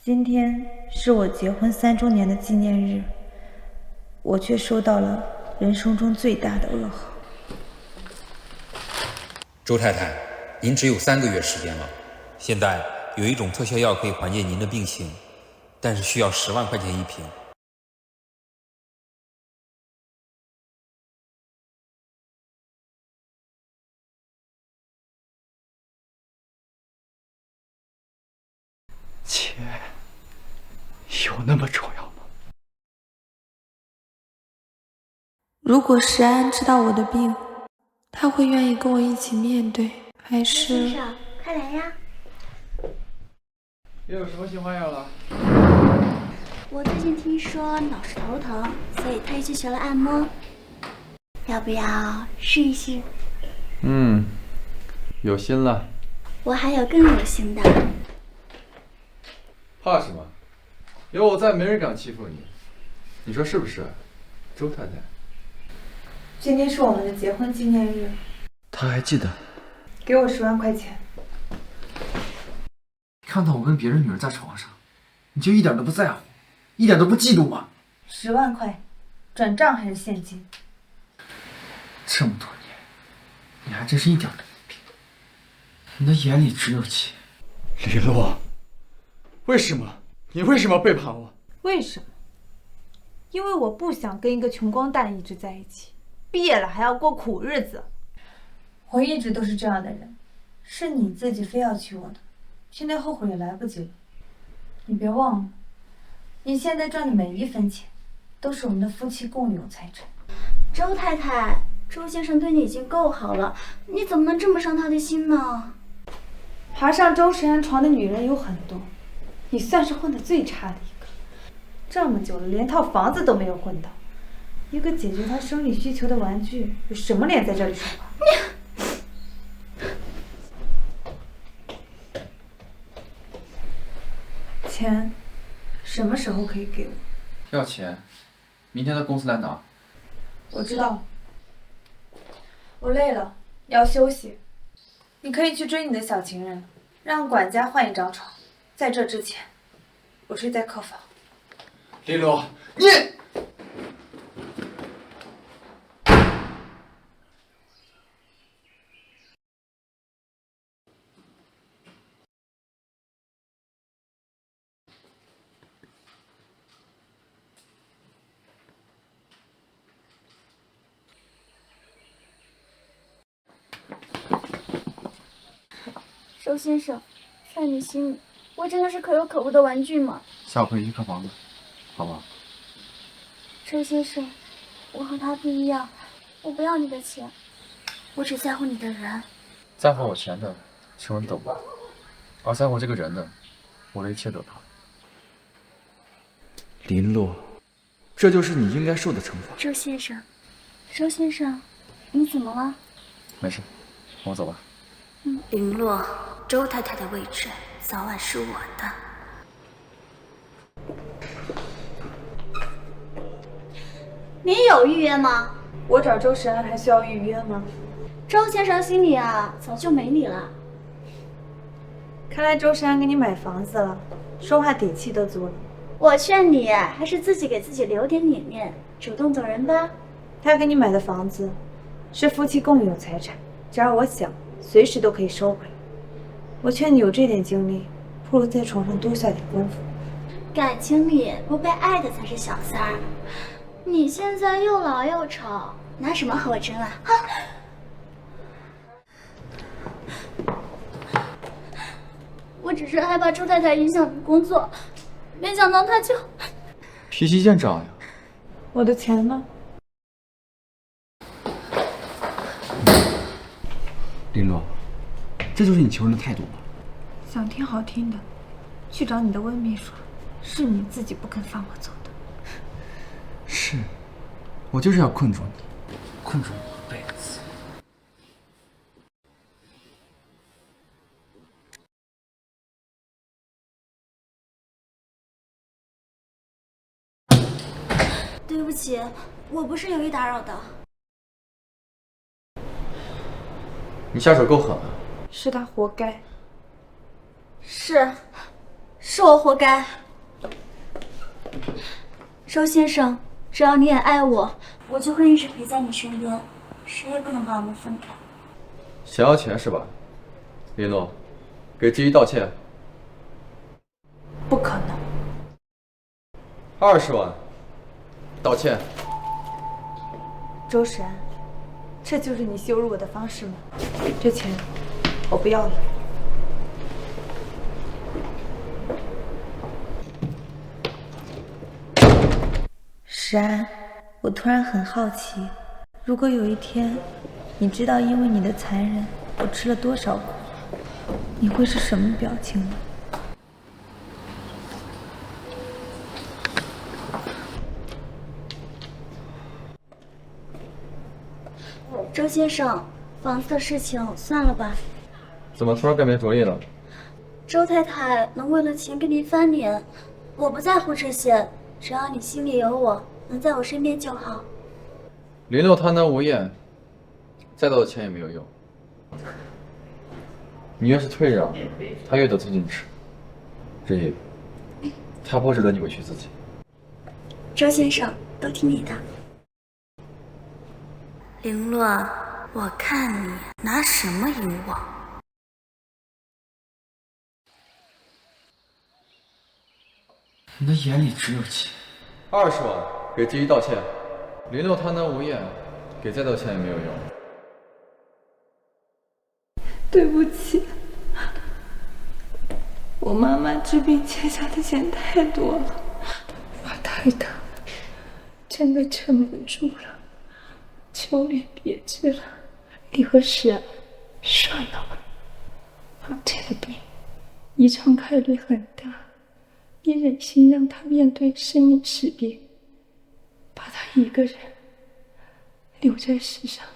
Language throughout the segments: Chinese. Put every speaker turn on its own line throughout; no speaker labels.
今天是我结婚3周年的纪念日，我却收到了人生中最大的噩耗。
周太太，您只有3个月时间了。现在有一种特效药可以缓解您的病情，但是需要10万块钱一瓶。
钱有那么重要吗？
如果石安知道我的病，他会愿意跟我一起面对，还是……
先生，快来呀！
又有什么新花样了？
我最近听说老是头疼，所以特意去学了按摩，要不要试一试？
有心了。
我还有更有心的。
怕什么？有我在，没人敢欺负你。你说是不是，周太太？
今天是我们的结婚纪念日，
他还记得。
给我10万块钱。
看到我跟别人女儿在床上，你就一点都不在乎，一点都不嫉妒吗
？10万块，转账还是现金？
这么多年，你还真是一点都没变。你的眼里只有钱。李洛，为什么？你为什么要背叛我？
为什么？因为我不想跟一个穷光蛋一直在一起，毕业了还要过苦日子。我一直都是这样的人，是你自己非要娶我的，现在后悔也来不及了。你别忘了，你现在赚的每一分钱，都是我们的夫妻共有财产。
周太太，周先生对你已经够好了，你怎么能这么伤他的心呢？
爬上周石安床的女人有很多，你算是混得最差的一个。这么久了，连套房子都没有混到，一个解决他生理需求的玩具，有什么脸在这里说话？钱什么时候可以给我？
要钱，明天到公司来拿。
我知道，我累了，要休息。你可以去追你的小情人了，让管家换一张床。在这之前，我睡在客房。
林洛，你！
周先生，在你心里，我真的是可有可无的玩具吗？
下午可以去看房子，好吗？
周先生，我和他不一样，我不要你的钱，我只在乎你的人。
在乎我钱的，请问懂吧？而在乎这个人的，我的一切都他。林洛，这就是你应该受的惩罚。
周先生，周先生，你怎么了？
没事，跟我走吧。
林洛，周太太的位置早晚是我的。你有预约吗？
我找周石安还需要预约吗？
周先生心里啊，早就没你了。
看来周石安给你买房子了，说话底气都足了。
我劝你还是自己给自己留点脸面，主动走人吧。
他给你买的房子是夫妻共有财产，只要我想，随时都可以收回来。我劝你有这点精力，不如在床上多下点功夫。
感情里不被爱的才是小三儿。你现在又老又丑，拿什么和我争啊？哈！我只是害怕周太太影响你工作，没想到她就……
脾气见长呀。
我的钱呢？
林洛，这就是你求人的态度吗？
想听好听的，去找你的温秘书，是你自己不肯放我走的。
是，我就是要困住你，困住你一辈子。
对不起，我不是有意打扰的。
你下手够狠啊！
是他活该。
是，是我活该。周先生，只要你也爱我，我就会一直陪在你身边，谁也不能把我们分开。
想要钱是吧？林洛，给季一道歉。
不可能。
20万，道歉。
周神，这就是你羞辱我的方式吗？这钱我不要了。石安，我突然很好奇，如果有一天你知道因为你的残忍我吃了多少苦，你会是什么表情呢？
周先生，房子的事情算了吧。
怎么突然改变主意了？
周太太能为了钱跟您翻脸，我不在乎这些，只要你心里有我，能在我身边就好。
林洛贪得无厌，再多的钱也没有用。你越是退让，他越得寸进尺。志毅，他不值得你委屈自己。
周先生，都听你的。绫洛，我看你拿什么赢我？
你的眼里只有钱。20万，给季一道歉。林洛贪得无厌，给再多钱也没有用。
对不起，我妈妈治病欠下的钱太多了，我太疼了，真的撑不住了。求你别治了，你和石安算了吧。阿泰的病遗传概率很大，你忍心让他面对生命识别，把他一个人留在世上了，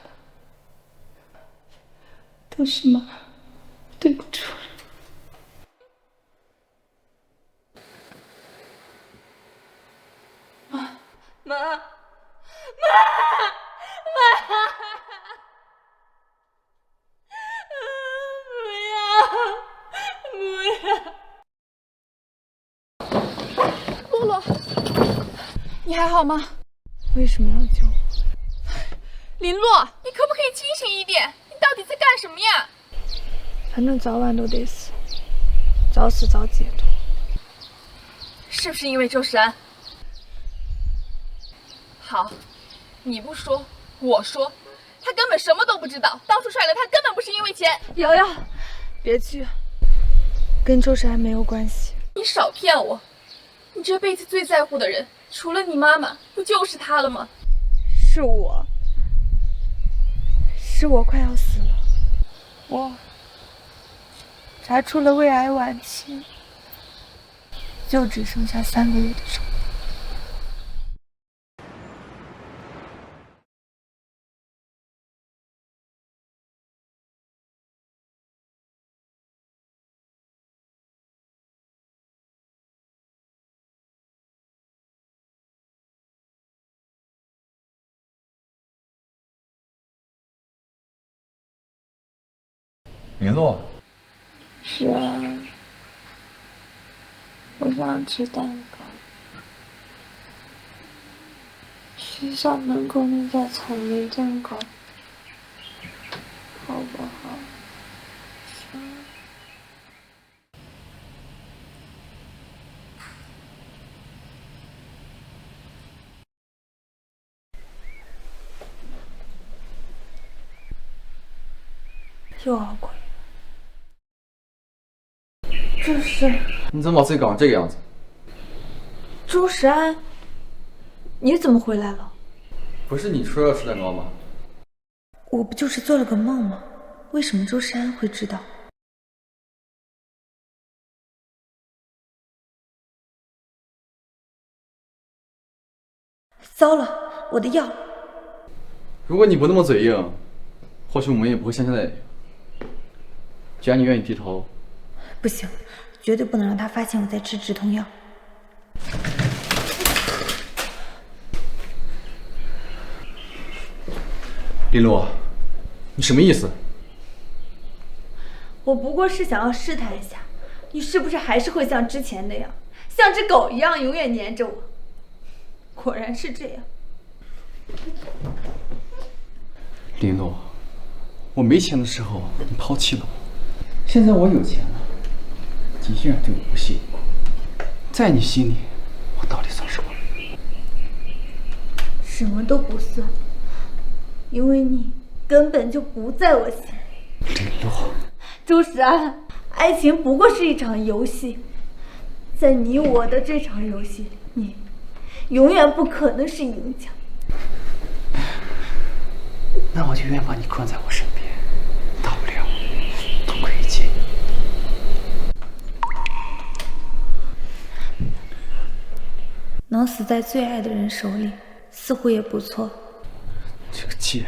都是妈对不住了。妈，
洛洛，你还好吗？
为什么要救我？
林洛，你可不可以清醒一点？你到底在干什么呀？
反正早晚都得死，早死早解脱。
是不是因为周时安？好，你不说，我说，他根本什么都不知道，当初甩了他根本不是因为钱。
瑶瑶，别去，跟周时安没有关系。
你少骗我，你这辈子最在乎的人，除了你妈妈，不就是他了吗？
是我快要死了，我查出了胃癌晚期，就只剩下3个月的生命。
林洛，
是啊，我想吃蛋糕。学校门口那家草莓蛋糕，好不好？又熬过来。这是
你怎么把自己搞成这个样子？
周时安，你怎么回来了？
不是你说要吃蛋糕吗？
我不就是做了个梦吗？为什么周时安会知道？糟了，我的药！
如果你不那么嘴硬，或许我们也不会像现在。既然你愿意低头，
不行，绝对不能让他发现我在吃止痛药。
林洛，你什么意思？
我不过是想要试探一下，你是不是还是会像之前那样，像只狗一样永远黏着我？果然是这样。
林诺，我没钱的时候你抛弃了我，现在我有钱了，你依然对我不屑一顾。在你心里，我到底算什么？
什么都不算，因为你根本就不在我心里。
林诺，
周时安，爱情不过是一场游戏，在你我的这场游戏里，你永远不可能是赢家。
那我就愿把你困在我身边，大不了同归于尽。
能死在最爱的人手里，似乎也不错。
这个贱，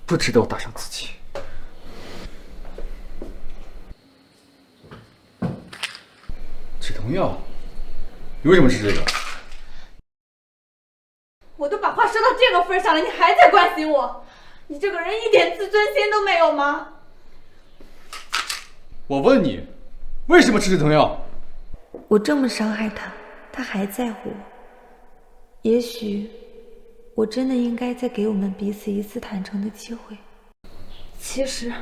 不值得我搭上自己。止痛药？你为什么吃这个？
我都把话说到这个份上了，你还在关心我？你这个人一点自尊心都没有吗？
我问你，为什么吃止痛药？
我这么伤害他，他还在乎我。也许我真的应该再给我们彼此一次坦诚的机会。其实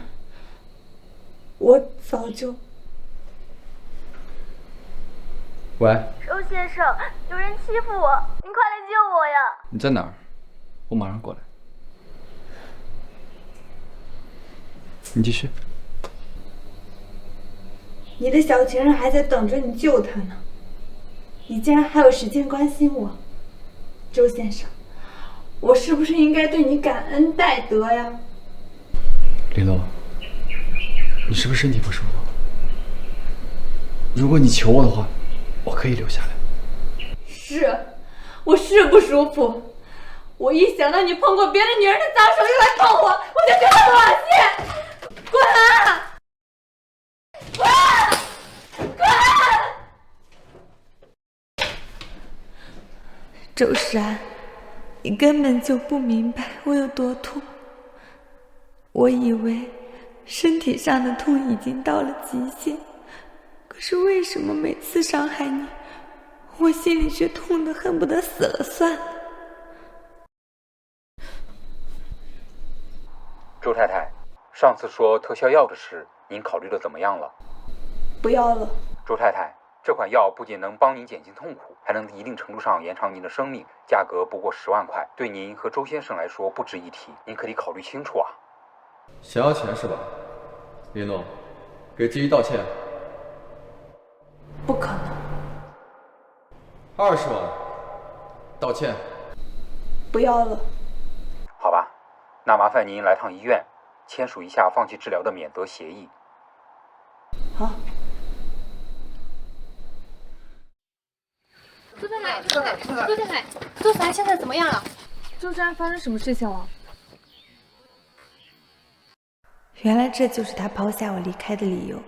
我早就……
喂，
周先生，有人欺负我，您快来救我呀！
你在哪儿？我马上过来。你继续。
你的小情人还在等着你救他呢，你竟然还有时间关心我，周先生，我是不是应该对你感恩戴德呀？
林洛，你是不是身体不舒服？如果你求我的话，我可以留下来。
是，我是不舒服。我一想到你碰过别的女人的脏手又来碰我，我就觉得恶心。滚！滚！周时安，你根本就不明白我有多痛。我以为身体上的痛已经到了极限，可是为什么每次伤害你，我心里却痛得恨不得死了算了？
周太太，上次说特效药的事，您考虑的怎么样了？
不要了。
周太太，这款药不仅能帮您减轻痛苦，还能一定程度上延长您的生命，价格不过10万块，对您和周先生来说不值一提，您可得考虑清楚啊。
想要钱是吧？林诺，给季一道歉。
不可能。
20万，道歉。
不要了。
好吧，那麻烦您来趟医院，签署一下放弃治疗的免责协议。
好。
周太太，周太太，周凡现在怎么样了？
周山发生什么事情了？
原来这就是他抛下我离开的理由，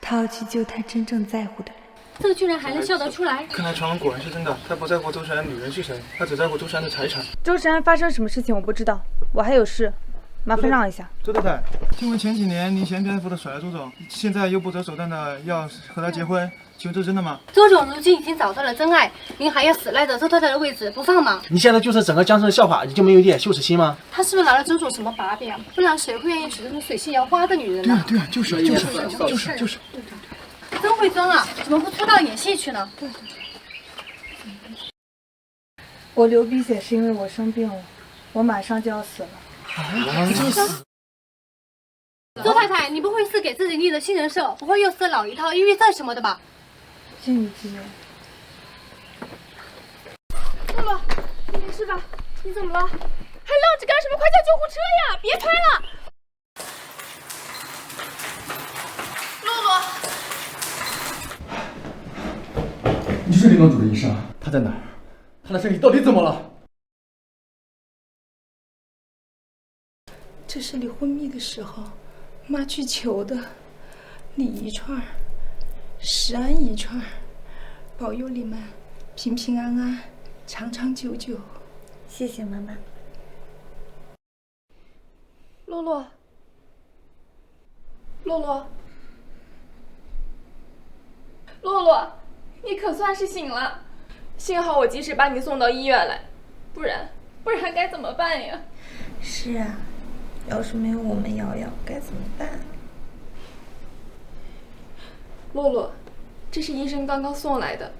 他要去救他真正在乎的人。
这居然还能笑得出来！
看来传闻果然是真的，他不在乎周山女人是谁，他只在乎周山的财产。
周山发生什么事情我不知道，我还有事，麻烦让一下。
周太太，听闻前几年您嫌篇幅的甩了周总，现在又不择手段的要和他结婚，请问这是真的吗？
周总如今已经找到了真爱，您还要死赖着周太太的位置不放吗？
你现在就是整个江城的笑话，你就没有一点羞耻心吗？
他是不是拿了周总什么把柄？不然谁会愿意娶这种水性杨花的女人呢？
对啊，就是。
真会装啊！怎么不出道演戏去呢？
我流鼻血是因为我生病了，我马上就要死了。
周太太，你不会是给自己立的新人设，不会又是老一套抑郁症什么的吧？
敬你吉言。
露露，你没事吧？你怎么了？还愣着干什么？快叫救护车呀！别拍了！露露。
你是林总主的医生，他在哪儿？他的身体到底怎么了？
这是离昏迷的时候，妈去求的，礼一串，食安一串，保佑你们平平安安，长长久久。
谢谢妈妈。
洛洛，洛洛，
洛洛，你可算是醒了，幸好我及时把你送到医院来，不然该怎么办呀？
是啊，要是没有我们瑶瑶，该怎么办？
洛洛，这是医生刚刚送来的，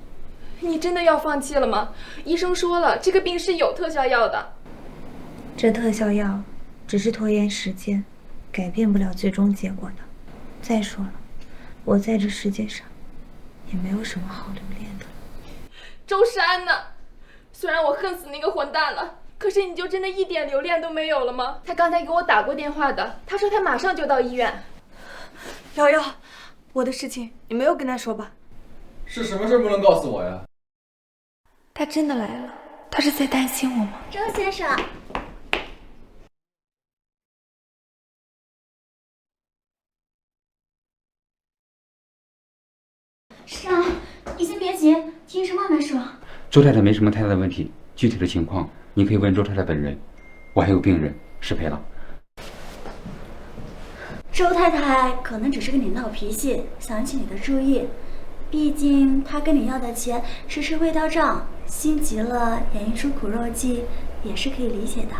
你真的要放弃了吗？医生说了，这个病是有特效药的。
这特效药只是拖延时间，改变不了最终结果的。再说了，我在这世界上也没有什么好留恋的。
周世安呢？虽然我恨死那个混蛋了，可是你就真的一点留恋都没有了吗？他刚才给我打过电话的，他说他马上就到医院。
瑶瑶，我的事情你没有跟他说吧？
是什么事不能告诉我呀？
他真的来了，他是在担心我吗？
周先生，是啊，你先别急，听医生慢慢说。
周太太没什么太大的问题，具体的情况你可以问周太太本人。我还有病人石培朗。
周太太可能只是跟你闹脾气，想引起你的注意。毕竟她跟你要的钱迟迟未到账，心急了演一出苦肉计，也是可以理解的。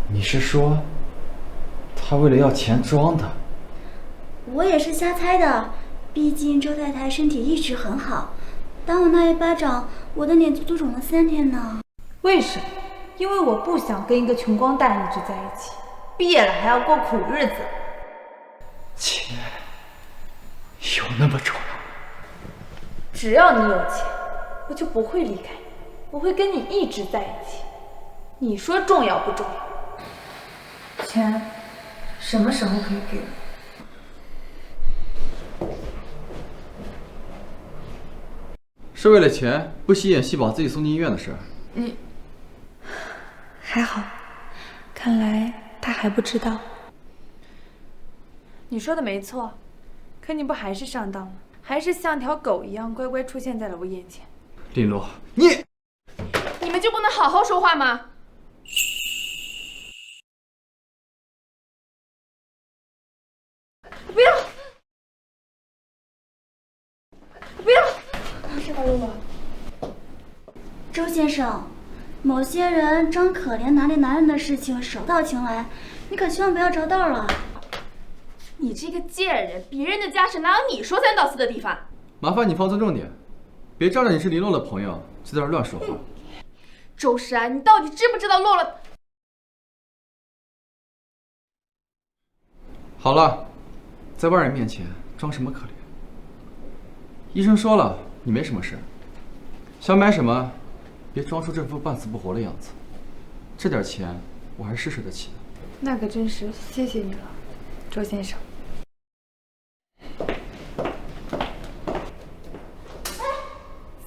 你是说，他为了要钱装的？
我也是瞎猜的，毕竟周太太身体一直很好。打我那一巴掌，我的脸足足肿了3天呢。
为什么？因为我不想跟一个穷光蛋一直在一起，毕业了还要过苦日子。
钱有那么重要？
只要你有钱，我就不会离开你，我会跟你一直在一起。你说重要不重要？钱什么时候可以给我？
是为了钱，不惜演戏把自己送进医院的事。
你还好，看来他还不知道。你说的没错，可你不还是上当了？还是像条狗一样乖乖出现在了我眼前。
林洛，你
们就不能好好说话吗？不要！不要！是吧，洛洛？
周先生，某些人装可怜拿捏男人的事情手到擒来，你可千万不要着道了。
你这个贱人，别人的家事哪有你说三道四的地方？
麻烦你放尊重点，别仗着你是林洛的朋友就在这乱说话。
周世安，你到底知不知道洛洛？
好了，在外人面前装什么可怜？医生说了，你没什么事，想买什么，别装出这副半死不活的样子。这点钱我还是施舍得起的。
那可真是谢谢你了，周先生。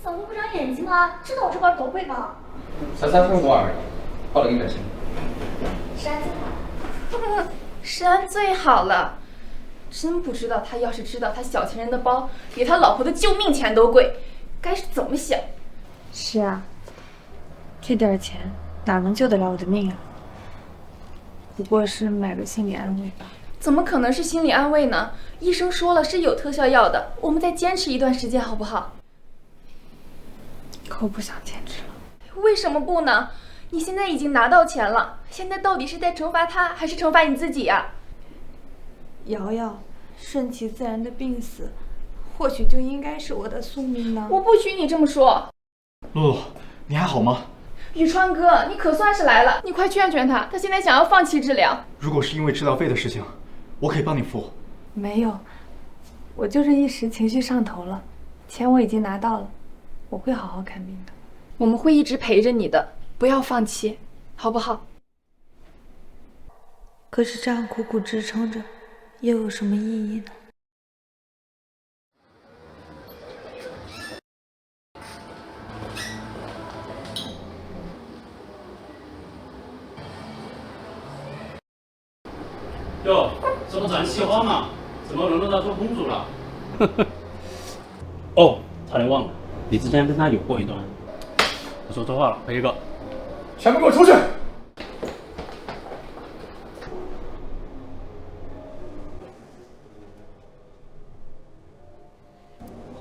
嫂子不长眼睛吗？知道我这块多贵吗？
才3.52而已，花了100钱。
是安最好。
石安最好了，真不知道他要是知道他小情人的包比他老婆的救命钱都贵，该是怎么想？
是啊，这点钱哪能救得了我的命啊？不过是买个心理安慰吧。
怎么可能是心理安慰呢？医生说了是有特效药的，我们再坚持一段时间好不好？
可我不想坚持了。
为什么不呢？你现在已经拿到钱了，现在到底是在惩罚他，还是惩罚你自己呀？
瑶瑶，顺其自然的病死，或许就应该是我的宿命呢。
我不许你这么说。
洛洛，你还好吗？
宇川哥，你可算是来了，你快劝劝他，他现在想要放弃治疗。
如果是因为治疗费的事情，我可以帮你付。
没有，我就是一时情绪上头了，钱我已经拿到了，我会好好看病的。
我们会一直陪着你的，不要放弃，好不好？
可是这样苦苦支撑着，又有什么意义呢？
哟，这不咱计划吗？怎么轮到他做公主了？哦，差点忘了，你之前跟他有过一段。我说错话了，赔一个。
全部给我出去！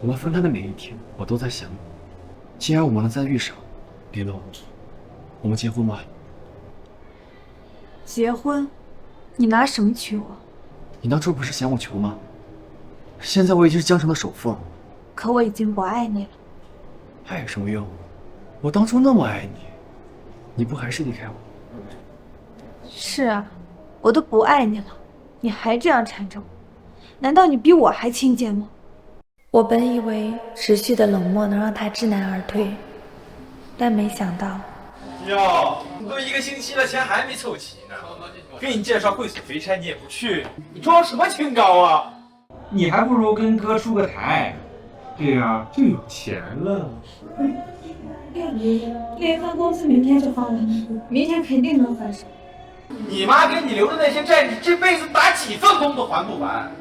我们分开的每一天，我都在想你。既然我们能再遇上，林洛，我们结婚吧。
结婚？你拿什么娶我？
你当初不是嫌我穷吗？现在我已经是江城的首富了。
可我已经不爱你了。
爱有什么用？我当初那么爱你，你不还是离开我？
是啊，我都不爱你了，你还这样缠着我，难道你比我还亲贱吗？
我本以为持续的冷漠能让他知难而退，但没想到。
哟，都1个星期了，钱还没凑齐呢。给你介绍会所肥差你也不去，你装什么清高啊？你还不如跟哥出个台，这样就有钱了。
联合公司明天就放完，明天肯定能翻身。
你妈给你留的那些债，你这辈子打几份工都还不完。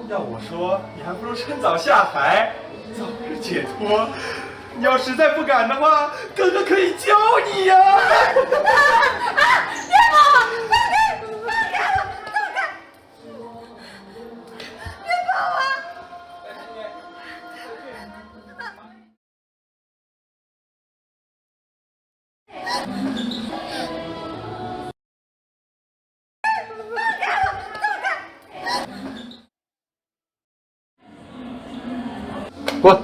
要我说，你还不如趁早下台，早日解脱。你要实在不敢的话，哥哥可以教你呀。
别跑！放开！放开！别跑啊！
滚！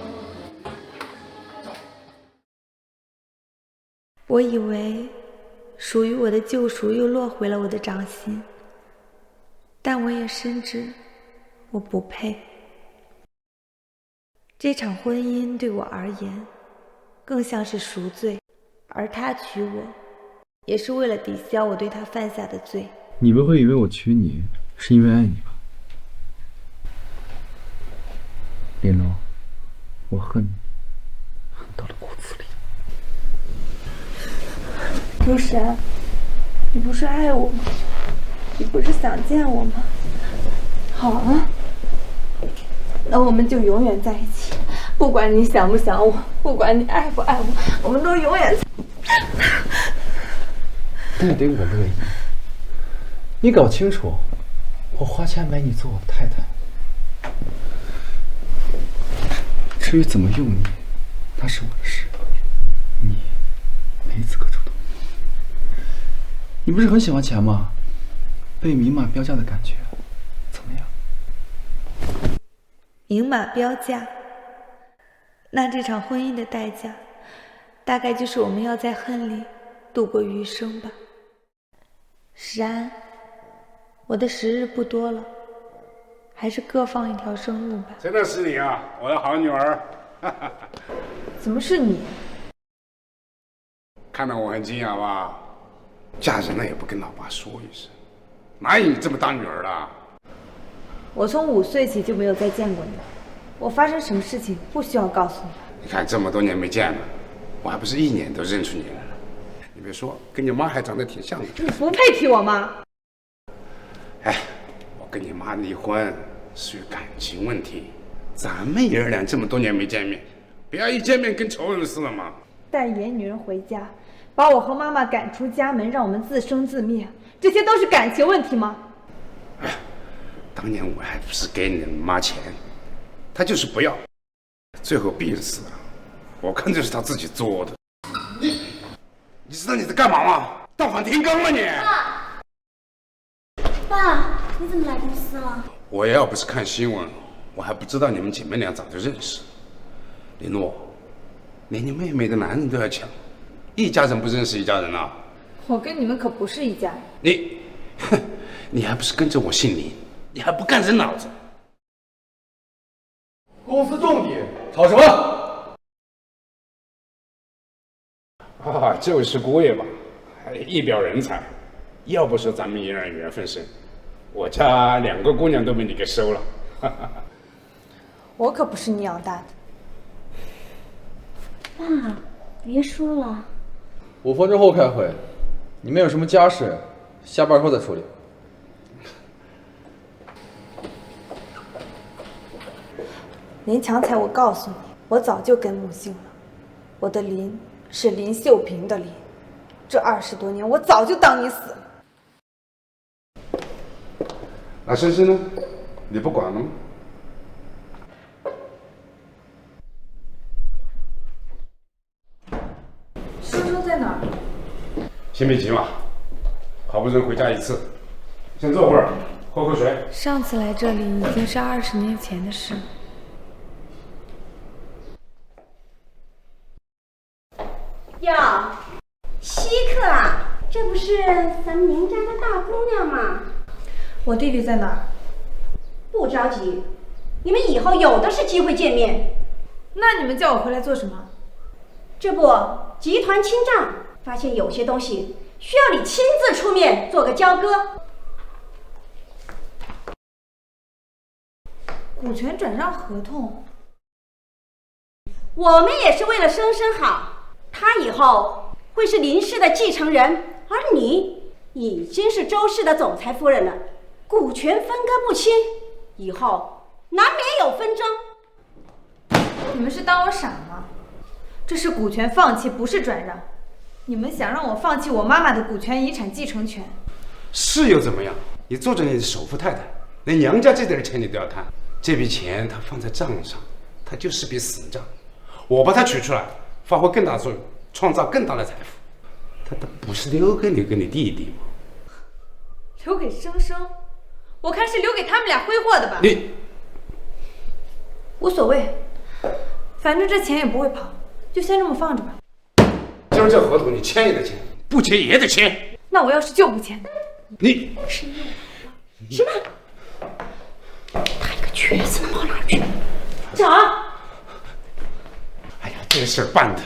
我以为属于我的救赎又落回了我的掌心，但我也深知我不配。这场婚姻对我而言更像是赎罪，而他娶我也是为了抵消我对他犯下的罪。
你不会以为我娶你是因为爱你吧？林洛，我恨你，恨到了骨子里。
周山，你不是爱我吗？你不是想见我吗？好啊，那我们就永远在一起，不管你想不想我，不管你爱不爱我，我们都永远。
那得我乐意。你搞清楚，我花钱买你做我的太太。至于怎么用你，那是我的事，你没资格主动。你不是很喜欢钱吗？被明码标价的感觉怎么样？
明码标价，那这场婚姻的代价，大概就是我们要在恨里度过余生吧。石安，我的时日不多了，还是各放一条生路吧。
真的是你啊，我的好女儿！
怎么是你？
看到我很惊讶吧？嫁人了也不跟老爸说一声，哪有你这么当女儿的？
我从5岁起就没有再见过你，我发生什么事情不需要告诉你。
你看这么多年没见了，我还不是一眼都认出你来了。你别说，跟你妈还长得挺像的。
你不配提我妈。
哎，我跟你妈离婚是感情问题，咱们爷儿俩这么多年没见面，不要一见面跟仇人似的嘛。
带野女人回家，把我和妈妈赶出家门，让我们自生自灭，这些都是感情问题吗？
哎，当年我还不是给你妈钱，她就是不要，最后逼死了。我看这是她自己作的。你知道你在干嘛吗？倒反天罡了你！
爸，你怎么来公司了？
我要不是看新闻，我还不知道你们姐妹俩早就认识。林诺，连你妹妹的男人都要抢，一家人不认识一家人啊！
我跟你们可不是一家人。
你还不是跟着我姓林？你还不干人脑子？
公司重点，吵什么？
啊，就是姑爷吧，一表人才。要不说咱们爷俩缘分深，我家2个姑娘都被你给收了。
我可不是你养大的。
爸，别说了。
5分钟后开会，你们有什么家事，下班后再处理。
林强才，我告诉你，我早就跟木姓了。我的林是林秀萍的林，这20多年我早就当你死了。
那深深呢？你不管了吗？先别急嘛，好不容易回家一次，先坐会儿，喝口水。
上次来这里已经是20年前的事。
哟，稀客啊，这不是咱们宁家的大姑娘吗？
我弟弟在哪儿？
不着急，你们以后有的是机会见面。
那你们叫我回来做什么？
这不，集团清账，发现有些东西需要你亲自出面做个交割。
股权转让合同。
我们也是为了生生好，他以后会是林氏的继承人，而你已经是周氏的总裁夫人了，股权分割不清，以后难免有纷争。
你们是当我傻吗？这是股权放弃，不是转让。你们想让我放弃我妈妈的股权遗产继承权？
是又怎么样？你做着你的首富太太，连娘家这点钱你都要贪。这笔钱它放在账上，它就是笔死账。我把它取出来，发挥更大作用，创造更大的财富。它不是留给你跟你弟弟吗？
留给生生？我看是留给他们俩挥霍的吧。
你
无所谓，反正这钱也不会跑，就先这么放着吧。
今儿这合同你签也得签，不签也得签。
那我要是就不签？
你
什么？他一个瘸子能跑哪儿去？找！
哎呀，这事儿办的。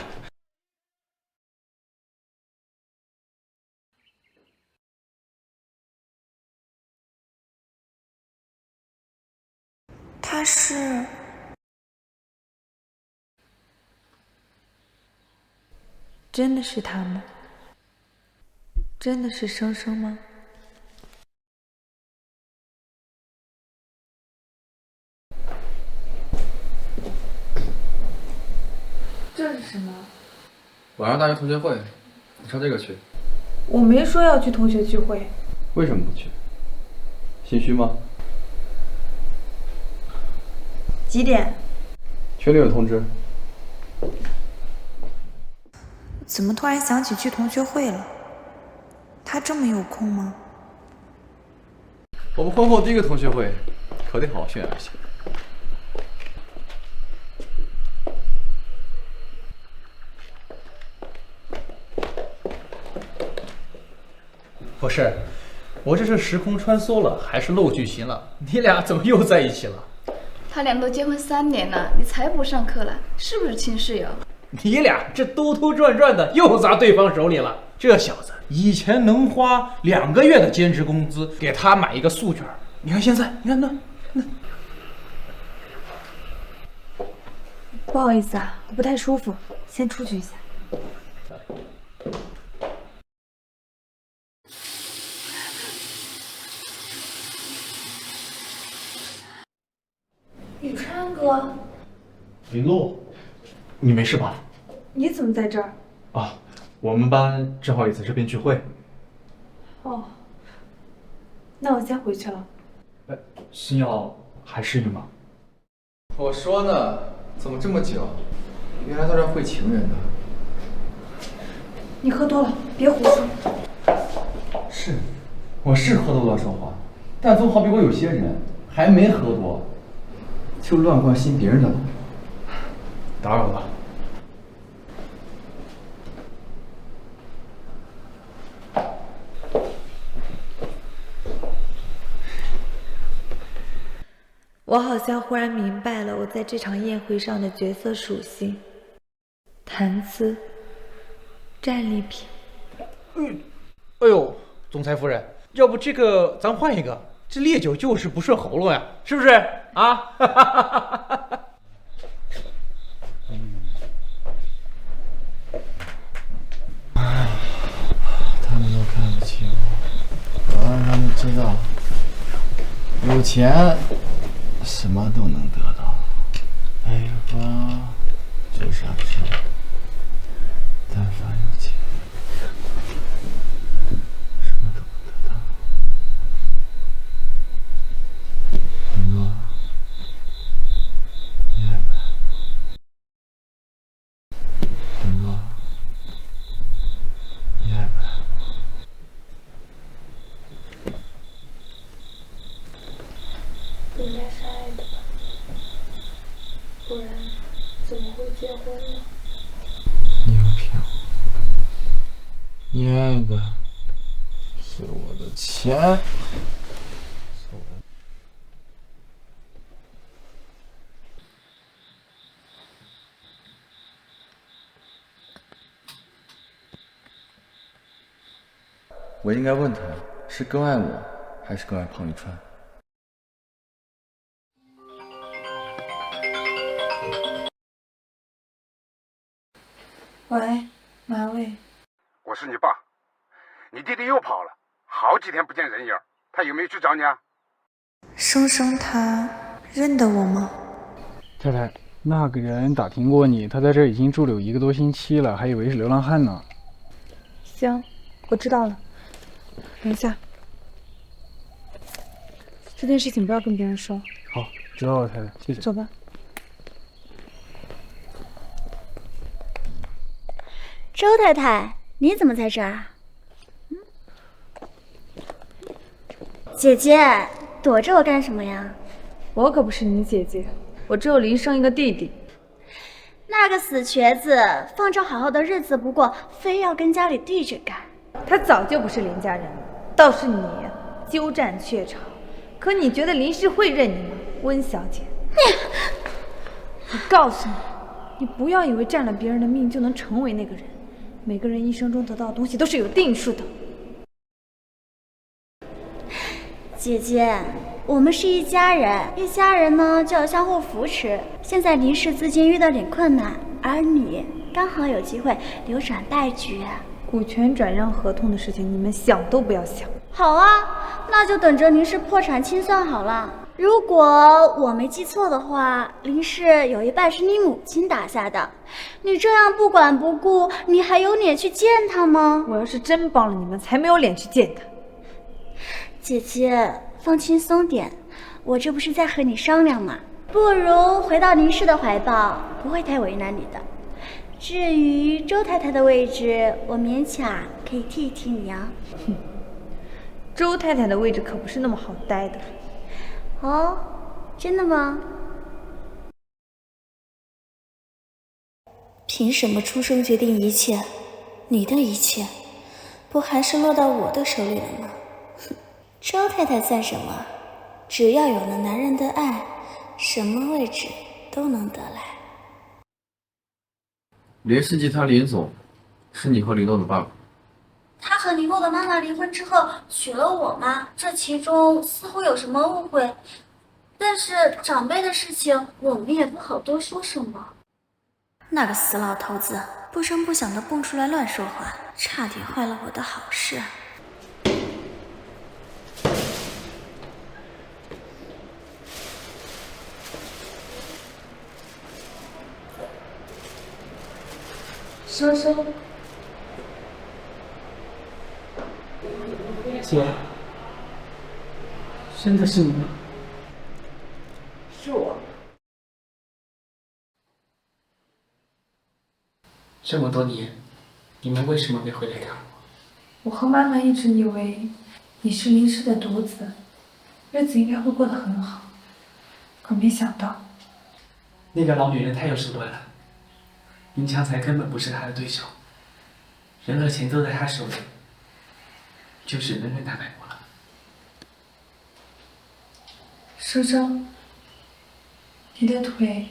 他是真的是他吗？真的是生生吗？这是什么？
晚上大学同学会，你穿这个去。
我没说要去同学聚会。
为什么不去？心虚吗？
几点？
群里有通知。
怎么突然想起去同学会了？他这么有空吗？
我们婚后第一个同学会，可得好好炫耀一下。
不是，我这是时空穿梭了，还是漏剧情了？你俩怎么又在一起了？
他俩都结婚3年了，你才不上课了，是不是亲室友？
你俩这兜兜转转的又砸对方手里了。这小子以前能花2个月的兼职工资给他买一个素卷，你看现在，你看那。
不好意思啊，我不太舒服，先出去一下。宇川哥，
林洛，你没事吧？
你怎么在这儿？
啊，我们班正好也在这边聚会。
哦，那我先回去了。
星耀还适应吗？
我说呢，怎么这么久？原来在这会情人的。
你喝多了，别胡说。
是，我是喝多了说话，但总好比我有些人还没喝多，就乱关心别人的了。
打扰了。
我好像忽然明白了我在这场宴会上的角色属性：谈资、战利品。
哎呦，总裁夫人，要不这个咱换一个？这烈酒就是不顺喉咙呀，是不是啊？
他们都看不起我，我让他们知道，有钱什么都能得到，没花就啥不是。但凡有钱，什么都能得到。林洛，你爱不爱我？林洛，你爱不爱我？
不然怎么会结婚呢？
你要骗我？你爱的是我的钱。我应该问他，是更爱我，还是更爱庞一川？
喂，哪位？
我是你爸，你弟弟又跑了，好几天不见人影，他有没有去找你啊？
生生他认得我吗？
太太，那个人打听过你，他在这儿已经住了有1个多星期了，还以为是流浪汉呢。
行，我知道了。等一下，这件事情不要跟别人说。
好，知道了，太太，谢谢。
走吧。
周太太，你怎么在这儿？姐姐，躲着我干什么呀？
我可不是你姐姐，我只有林生一个弟弟。
那个死瘸子，放着好好的日子不过，非要跟家里弟着干。
他早就不是林家人了，倒是你鸠占鹊巢。可你觉得林氏会认你吗，温小姐？我告诉你，你不要以为占了别人的命就能成为那个人。每个人一生中得到的东西都是有定数的。
姐姐，我们是一家人，一家人呢就要相互扶持。现在林氏资金遇到点困难，而你刚好有机会扭转败局。
股权转让合同的事情，你们想都不要想。
好啊，那就等着林氏破产清算好了。如果我没记错的话，林氏有一半是你母亲打下的，你这样不管不顾，你还有脸去见他吗？
我要是真帮了你们，才没有脸去见他。
姐姐，放轻松点，我这不是在和你商量吗？不如回到林氏的怀抱，不会太为难你的。至于周太太的位置，我勉强可以替一替你啊。
哼，周太太的位置可不是那么好待的。
哦，真的吗？凭什么出生决定一切？你的一切，不还是落到我的手里了吗？哼，周太太算什么？只要有了男人的爱，什么位置都能得来。
林氏集团林总，是你和林诺的爸爸。
他和林诺的妈妈离婚之后娶了我妈，这其中似乎有什么误会，但是长辈的事情我们也不好多说什么。那个死老头子不声不响的蹦出来乱说话，差点坏了我的好事。
生生，
姐，真的是你吗？
是我。
这么多年，你们为什么没回来看我？
我和妈妈一直以为你是林氏的独子，日子应该会过得很好，可没想到
那个老女人太有手段了，林强才根本不是她的对手，人和钱都在她手里，就只能任她摆布了。
生生，你的腿……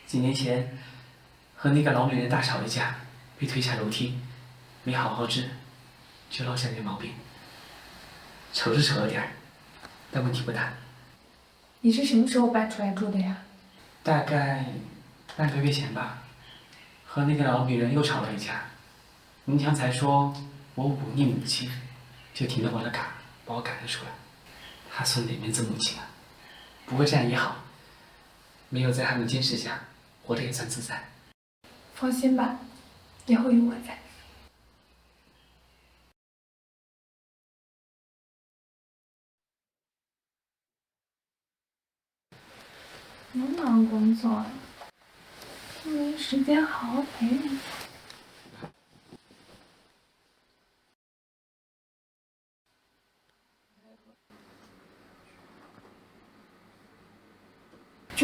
几年前和那个老女人大吵一架，被推下楼梯，没好好治，就落下点毛病。丑是丑了点儿，但问题不大。
你是什么时候搬出来住的呀？
大概半个月前吧，和那个老女人又吵了一架。林强才说我忤逆母亲，就停了我的卡，把我赶了出来。他孙哪门子母亲啊？不过这样也好，没有在他们监视下，活得也算自在。
放心吧，以后有我在。不忙工作了，没时间好好陪你。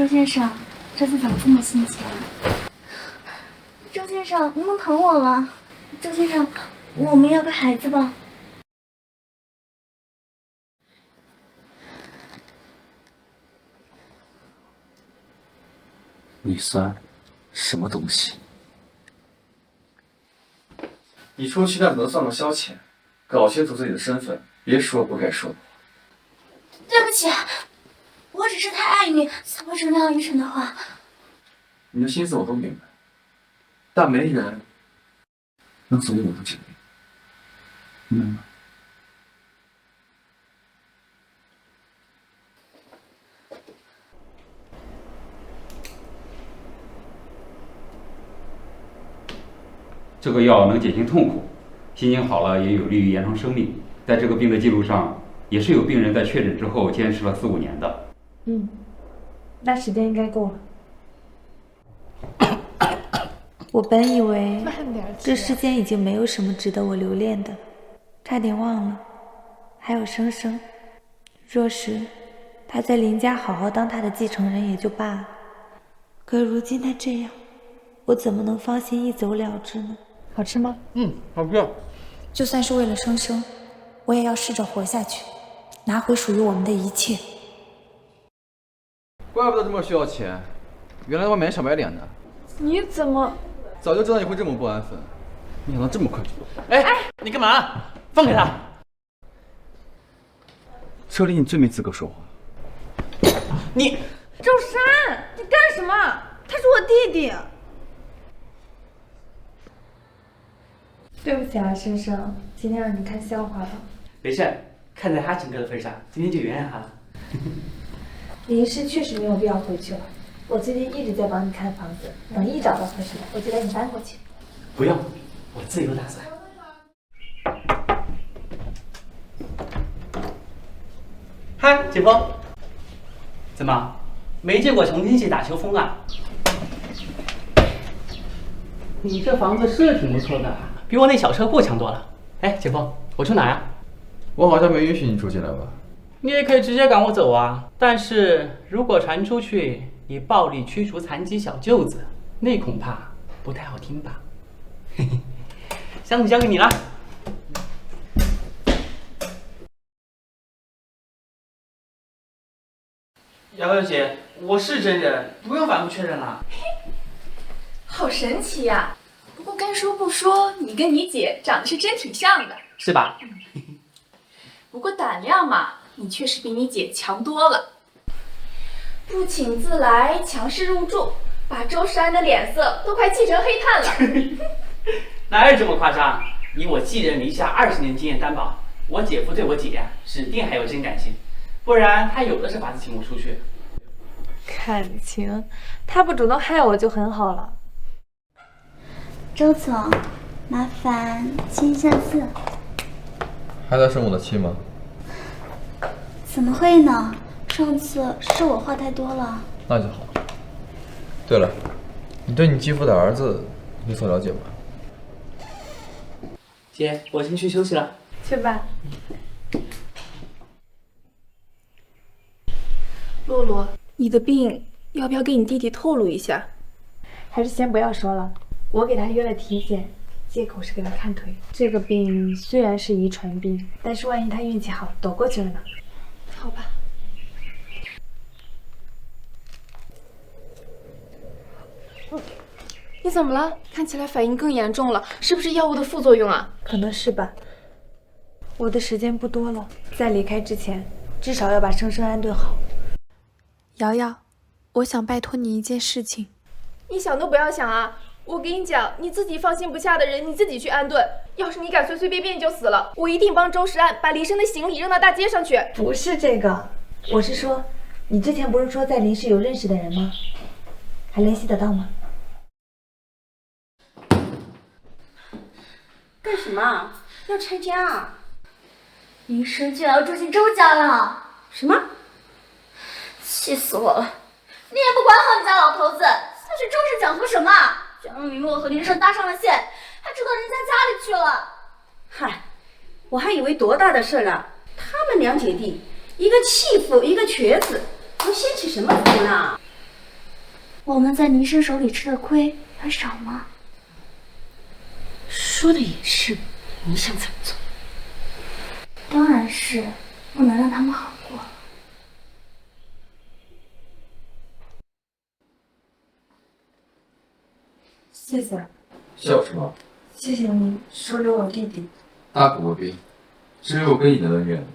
周先生，这次怎么这么心急啊？周先生，您能疼我了？周先生，我们要个孩子吧。
你算什么东西？
你出去那只能算作消遣，搞清楚自己的身份，别说不该说的。
对不起，我只是太爱你，才会说那样愚蠢的话。
你的心思我都明白，但没人能左右我的决定，明白吗？
这个药能减轻痛苦，心情好了也有利于延长生命。在这个病的记录上，也是有病人在确诊之后坚持了4、5年的。
那时间应该够了。我本以为这世间已经没有什么值得我留恋的，差点忘了，还有生生。若是他在林家好好当他的继承人也就罢了，可如今他这样，我怎么能放心一走了之呢？好吃吗？
好吃。
就算是为了生生，我也要试着活下去，拿回属于我们的一切。
怪不得这么需要钱，原来外面小白脸的。
你怎么？
早就知道你会这么不安分，没想到这么快就。
哎，你干嘛？放开他！
车里你最没资格说话。
你
周山，你干什么？他是我弟弟。对不起啊，生生，今天让你看笑话了。
没事，看在哈情哥的份上，今天就原谅他了。
林氏确实没有必要回去了。我最近一直在帮你看房子，等一找到合适的，我就带你搬过去。
不用，我自有打算。嗨，姐夫，怎么没见过重庆系打球风啊？你这房子是挺不错的，比我那小车库强多了。哎，姐夫，我住哪呀？
我好像没允许你住进来吧？
你也可以直接赶我走啊，但是如果传出去你暴力驱逐残疾小舅子，那恐怕不太好听吧？嘿嘿，箱子交给你了。瑶瑶姐，我是真人，不用反复确认了。
好神奇呀！不过该说不说，你跟你姐长得是真挺像的，
是吧？
不过胆量嘛，你确实比你姐强多了。不请自来，强势入住，把周世安的脸色都快气成黑炭了。
哪有这么夸张？以我寄人篱下20年经验担保，我姐夫对我姐呀，指定还有真感情，不然他有的是法子请我出去。
感情，他不主动害我就很好了。
周总，麻烦签一下字。
还在生我的气吗？
怎么会呢？上次是我话太多了。
那就好。对了，你对你继父的儿子有所了解吗？
姐，我先去休息了。
去吧。
洛洛，你的病要不要给你弟弟透露一下？
还是先不要说了。我给他约了体检，借口是给他看腿。这个病虽然是遗传病，但是万一他运气好躲过去了呢？
好吧。你怎么了？看起来反应更严重了，是不是药物的副作用啊？
可能是吧。我的时间不多了，在离开之前，至少要把生生安顿好。
瑶瑶，我想拜托你一件事情。你想都不要想啊！我跟你讲，你自己放心不下的人，你自己去安顿。要是你敢随随便便就死了，我一定帮周世安把林生的行李扔到大街上去。
不是这个，我是说，你之前不是说在林氏有认识的人吗？还联系得到吗？
干什么？要拆家啊？
林生居然要住进周家了！
什么？
气死我了！你也不管好你家老头子，他去周氏讲和什么？居然让林洛和林生搭上了线，还住到人家家里去了。
嗨，我还以为多大的事呢。他们2姐弟，一个弃妇，一个瘸子，能掀起什么风呢？
我们在林氏手里吃的亏还少吗？
说的也是，你想怎么做？
当然是不能让他们好过。
谢谢。
笑什么？
谢谢你收留我弟弟。
大可不必，至于我跟你的恩怨，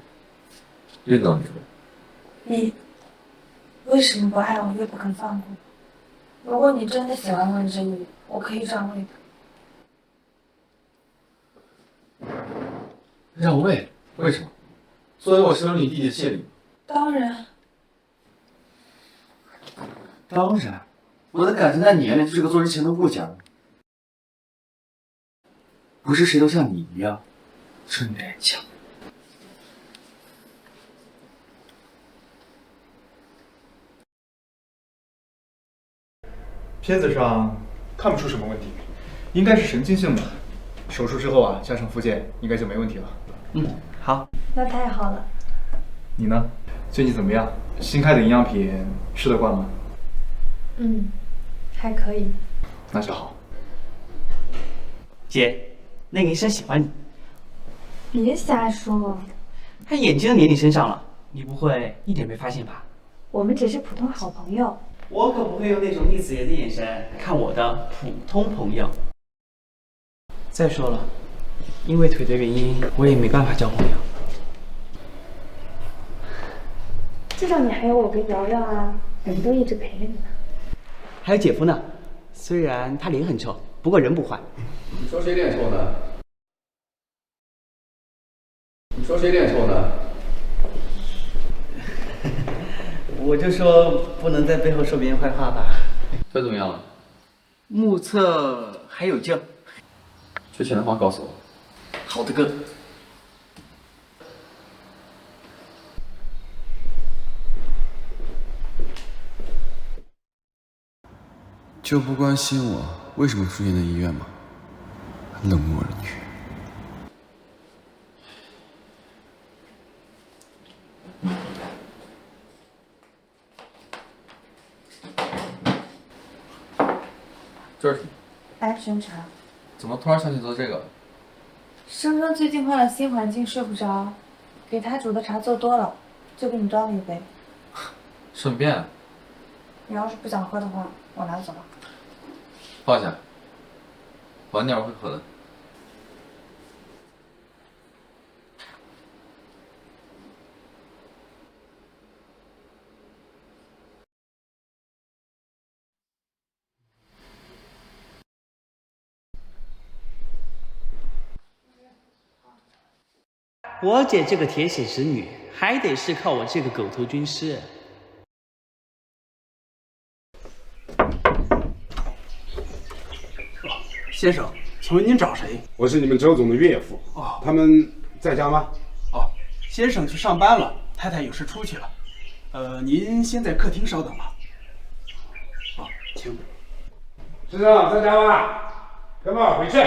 任到你了。
你为什么不爱我，又不肯放过我？如果你真的喜欢温之宇，我可以让位的。
让位？为什么？作为我收留你弟弟的谢礼。
当然。
当然，我的感情在你眼里就是个做人前的物件，不是谁都像你一样顺便抢。
片子上看不出什么问题，应该是神经性的。手术之后啊，加上复健应该就没问题了。
好。
那太好了。
你呢？最近怎么样？新开的营养品吃得惯吗？
还可以。
那就好。
姐，那个医生喜欢你。
别瞎说。
他眼睛都粘你身上了，你不会一点没发现吧？
我们只是普通好朋友。
我可不会用那种逆子言的眼神看我的普通朋友。再说了，因为腿的原因，我也没办法交朋友。
至少你还有我跟瑶瑶啊，我们都一直陪着你呢。
还有姐夫呢，虽然他脸很臭，不过人不坏。
你说谁脸臭呢？你说谁脸臭呢？
我就说不能在背后说别人坏话吧。
这怎么样了？
目测还有救。
缺钱的话告诉我。
好的哥。
就不关心我为什么出现在医院吗？冷漠的女人。
这是什么？
安神茶。
怎么突然想起做这个？
生生最近换了新环境，睡不着，给他煮的茶做多了，就给你端了一杯。
顺便。
你要是不想喝的话，我拿走了。
放下，晚点我会喝的。
我姐这个铁血直女，还得是靠我这个狗头军师。
先生，请问您找谁？
我是你们周总的岳父。
哦，
他们在家吗？
哦，先生去上班了，太太有事出去了。您先在客厅稍等吧。哦，请。
先生在家吗？哥们儿回去。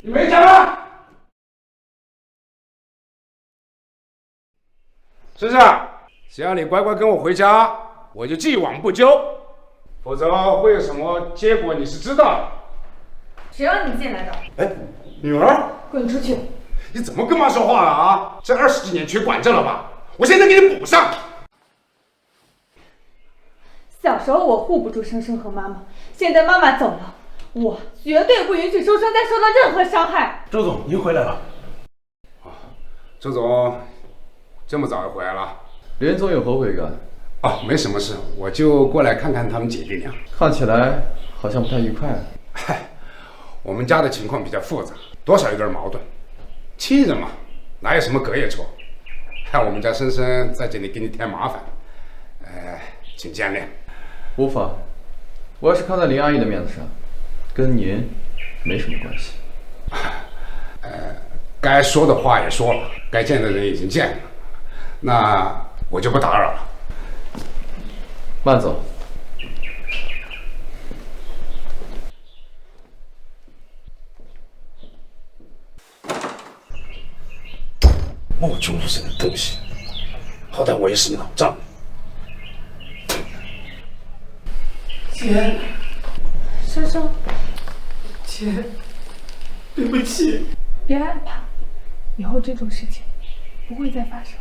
你没家吗？先生，只要你乖乖跟我回家，我就既往不咎。否则会有什么结果你是知道的。
谁让你进来的？
哎，女儿，
滚出去！
你怎么跟妈说话了啊？这20几年缺管着了吧？我现在给你补上。
小时候我护不住生生和妈妈，现在妈妈走了，我绝对不允许生生再受到任何伤害。
周总，您回来了。
周总，这么早就回来了？
连总有何贵干？
哦，没什么事，我就过来看看他们姐弟俩。
看起来好像不太愉快。
嗨，我们家的情况比较复杂，多少有点矛盾。亲人嘛，哪有什么隔夜仇？看我们家生生在这里给你添麻烦，请见谅。
无妨，我要是看在林阿姨的面子上，跟您没什么关系。
该说的话也说了，该见的人已经见了，那我就不打扰了。
慢走。
莫穷不生的东西，好歹我也是你老丈人。
姐，珊珊，姐，对不起。别害怕，以后这种事情不会再发生。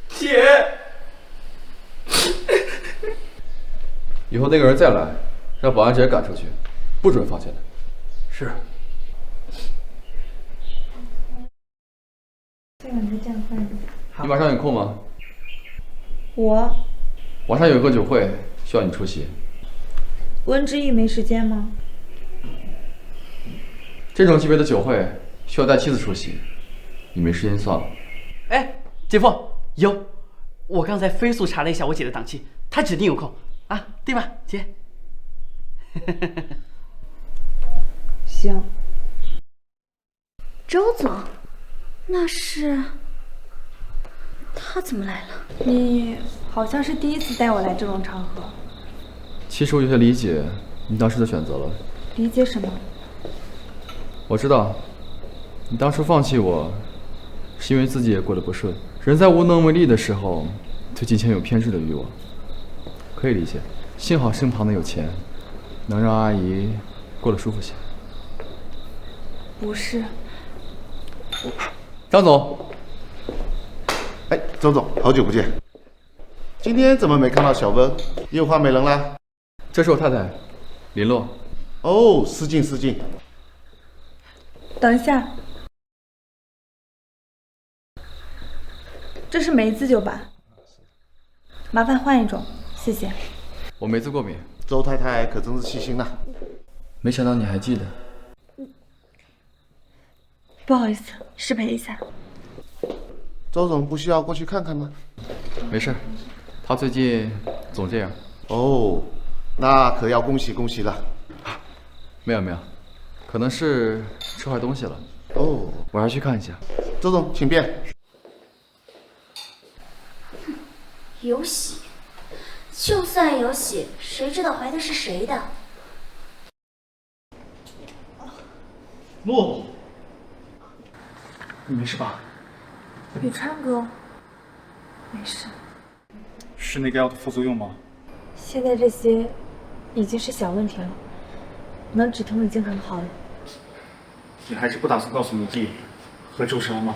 姐，
以后那个人再来，让保安直接赶出去，不准放进来。
是。
这两个这样放着。
你晚上有空吗？
我
晚上有个酒会，需要你出席。
温之玉没时间吗？
这种级别的酒会需要带妻子出席，你没时间算了。
哎，姐夫有，我刚才飞速查了一下我姐的档期，她指定有空啊，对吧，姐？
行。
周总，那是他怎么来了？
你好像是第一次带我来这种场合。
其实我有些理解你当时的选择了。
理解什么？
我知道，你当初放弃我，是因为自己也过得不顺。人在无能为力的时候，对金钱有偏执的欲望，可以理解。幸好身旁的有钱，能让阿姨过得舒服些。
不是。
张总。
哎，周总，好久不见。今天怎么没看到小温？又换美人啦？
这是我太太，林洛。
哦，失敬失敬。
等一下，这是梅子酒吧，麻烦换一种，谢谢。
我梅子过敏。
周太太可真是细心呐。
没想到你还记得。
不好意思，失陪一下。
周总不需要过去看看吗？
没事，他最近总这样。
哦，那可要恭喜恭喜了。
没有没有，可能是吃坏东西了。
哦，
我还去看一下。
周总，请便。
有喜，就算有喜，谁知道怀的是谁的？
洛，你没事吧？
宇川哥，没事。
是那个药的副作用吗？
现在这些已经是小问题了，能止痛已经很好了。
你还是不打算告诉你弟和周山吗？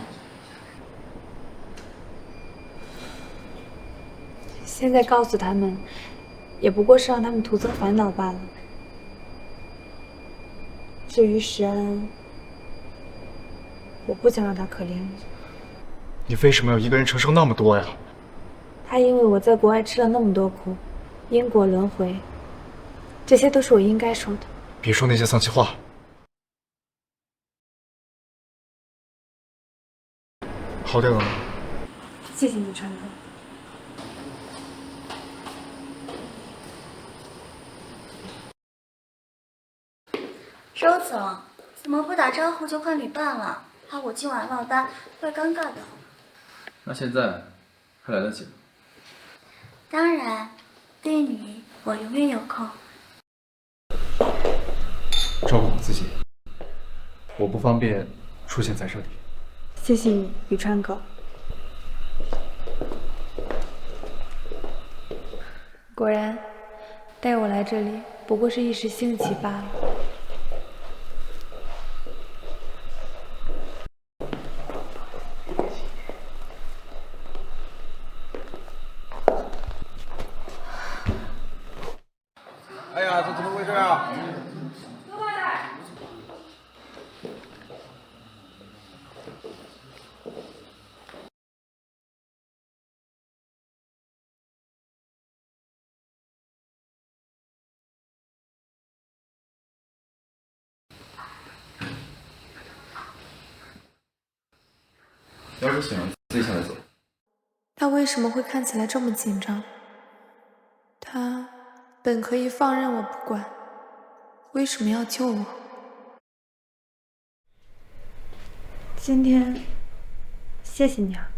现在告诉他们，也不过是让他们徒增烦恼罢了。至于石安，我不想让他可怜我。
你为什么要一个人承受那么多呀？
他因为我在国外吃了那么多苦，因果轮回，这些都是我应该说的。
别说那些丧气话。好点了吗？
谢谢你，川哥。
周总，怎么不打招呼就换旅伴了？怕我今晚落单，会尴尬的。
那现在还来得及吗？
当然，对你我永远有空。
照顾好自己，我不方便出现在这里。
谢谢你，宇川哥。果然，带我来这里不过是一时兴起罢了。
哎呀，这怎么回事啊？
要是醒了，自己下来走。
他为什么会看起来这么紧张？他本可以放任我不管，为什么要救我？
今天，谢谢你啊。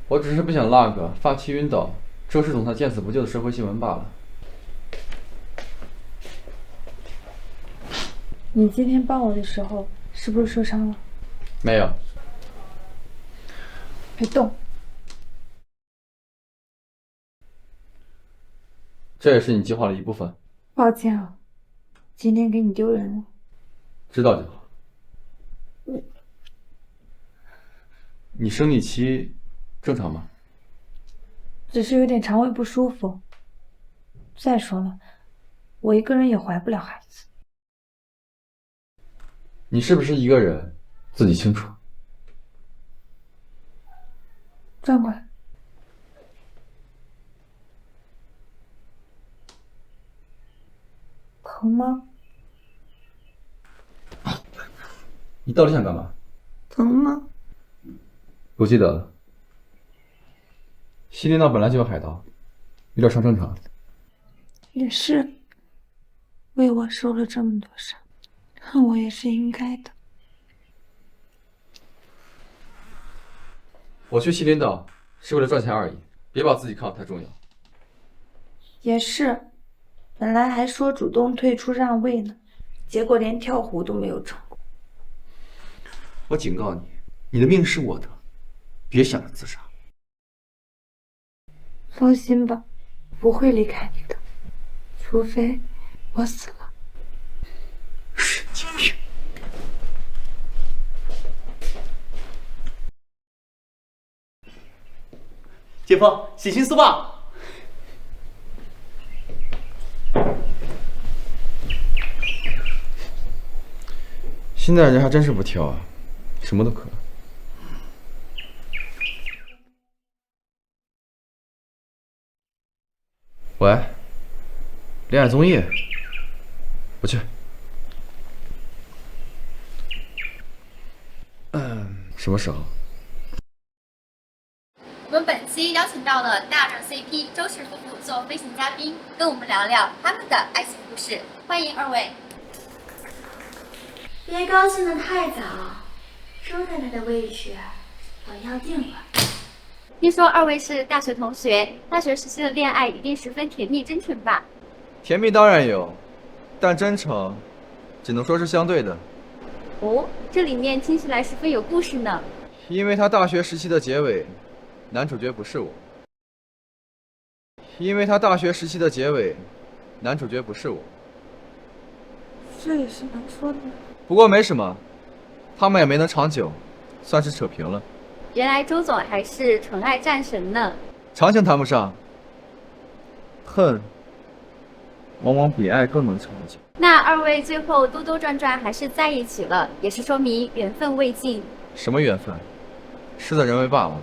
我只是不想落个发妻晕倒、周氏总裁见死不救的社会新闻罢了。
你今天帮我的时候，是不是受伤了？
没有。
别动。
这也是你计划的一部分。
抱歉啊，今天给你丢人了。
知道就好。你生理期正常吗？
只是有点肠胃不舒服。再说了，我一个人也怀不了孩子。
你是不是一个人，自己清楚。
转过来。疼吗？
你到底想干嘛？
疼吗？
不记得了。西林岛本来就有海盗，有点伤正常。
也是，为我受了这么多伤，恨我也是应该的。
我去西林岛是为了赚钱而已，别把自己看得太重要。
也是，本来还说主动退出让位呢，结果连跳湖都没有成功。
我警告你，你的命是我的，别想着自杀。
放心吧，不会离开你的，除非我死了。
神经病！
姐夫，洗心酥吧。
现在人还真是不挑啊，什么都可。喂，恋爱综艺，我去。什么时候？
我们本期邀请到了大热 CP 周氏夫妇做飞行嘉宾，跟我们聊聊他们的爱情故事。欢迎二位。
别高兴得太早，周太太的位置我要定了。
听说二位是大学同学，大学时期的恋爱一定十分甜蜜真诚吧？
甜蜜当然有，但真诚只能说是相对的。
哦，这里面听起来十分有故事呢。
因为他大学时期的结尾，男主角不是我。因为他大学时期的结尾，男主角不是我。
这也是能说的。
不过没什么，他们也没能长久，算是扯平了。
原来周总还是纯爱战神呢。
长情谈不上，恨往往比爱更能长久。
那二位最后兜兜转转还是在一起了，也是说明缘分未尽。
什么缘分？事在人为罢了。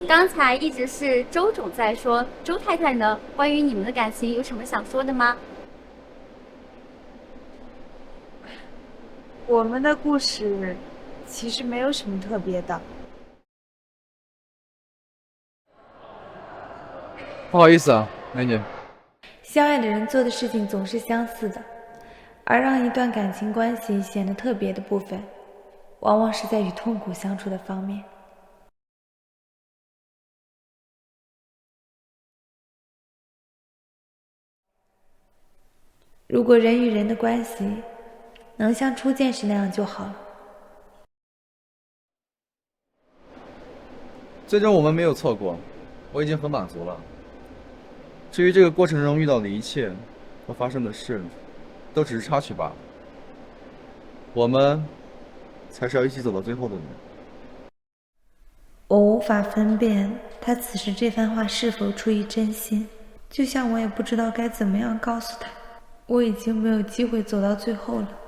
刚才一直是周总在说，周太太呢？关于你们的感情有什么想说的吗？
我们的故事其实没有什么特别的。
不好意思啊，美女。
相爱的人做的事情总是相似的，而让一段感情关系显得特别的部分，往往是在与痛苦相处的方面。如果人与人的关系能像初见时那样就好了。
最终我们没有错过，我已经很满足了。至于这个过程中遇到的一切和发生的事，都只是插曲罢了。我们才是要一起走到最后的人。
我无法分辨他此时这番话是否出于真心，就像我也不知道该怎么样告诉他，我已经没有机会走到最后了。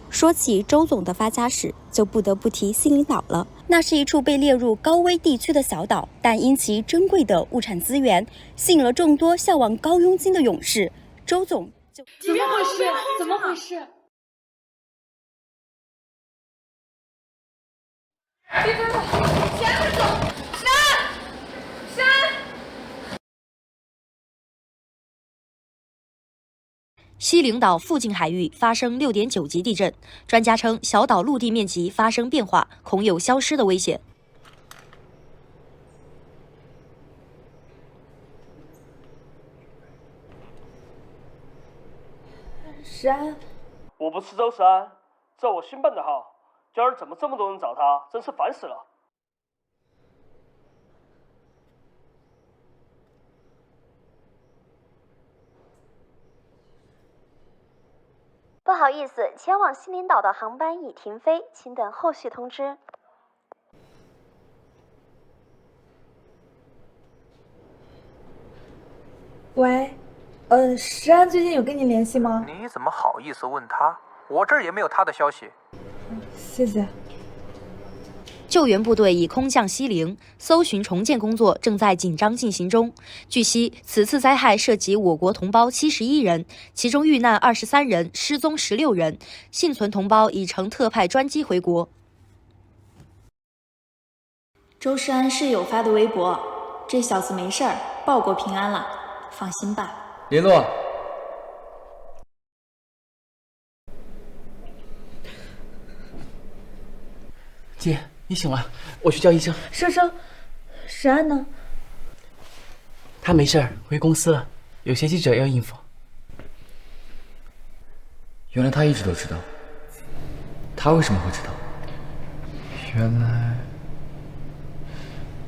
说起周总的发家史，就不得不提西林岛了。那是一处被列入高危地区的小岛，但因其珍贵的物产资源，吸引了众多向往高佣金的勇士。周总就
怎么回事？怎么回事？别别别！前面走！山！
西领岛附近海域发生6.9级地震，专家称小岛陆地面积发生变化，恐有消失的危险。
山，
我不是周山，这我新办的号，今儿怎么这么多人找他，真是烦死了。
好意思，前往西林岛的航班已停飞，请等后续通知。
喂，石安最近有跟你联系吗？
你怎么好意思问他？我这儿也没有他的消息。
谢谢。
救援部队已空降西陵，搜寻重建工作正在紧张进行中。据悉，此次灾害涉及我国同胞71人，其中遇难23人，失踪16人，幸存同胞已乘特派专机回国。
周世安室友发的微博：这小子没事儿，报国平安了，放心吧。
联络。
姐，你醒了，我去叫医生。
生生，石安呢？
他没事儿，回公司了，有些记者要应付。
原来他一直都知道，他为什么会知道？原来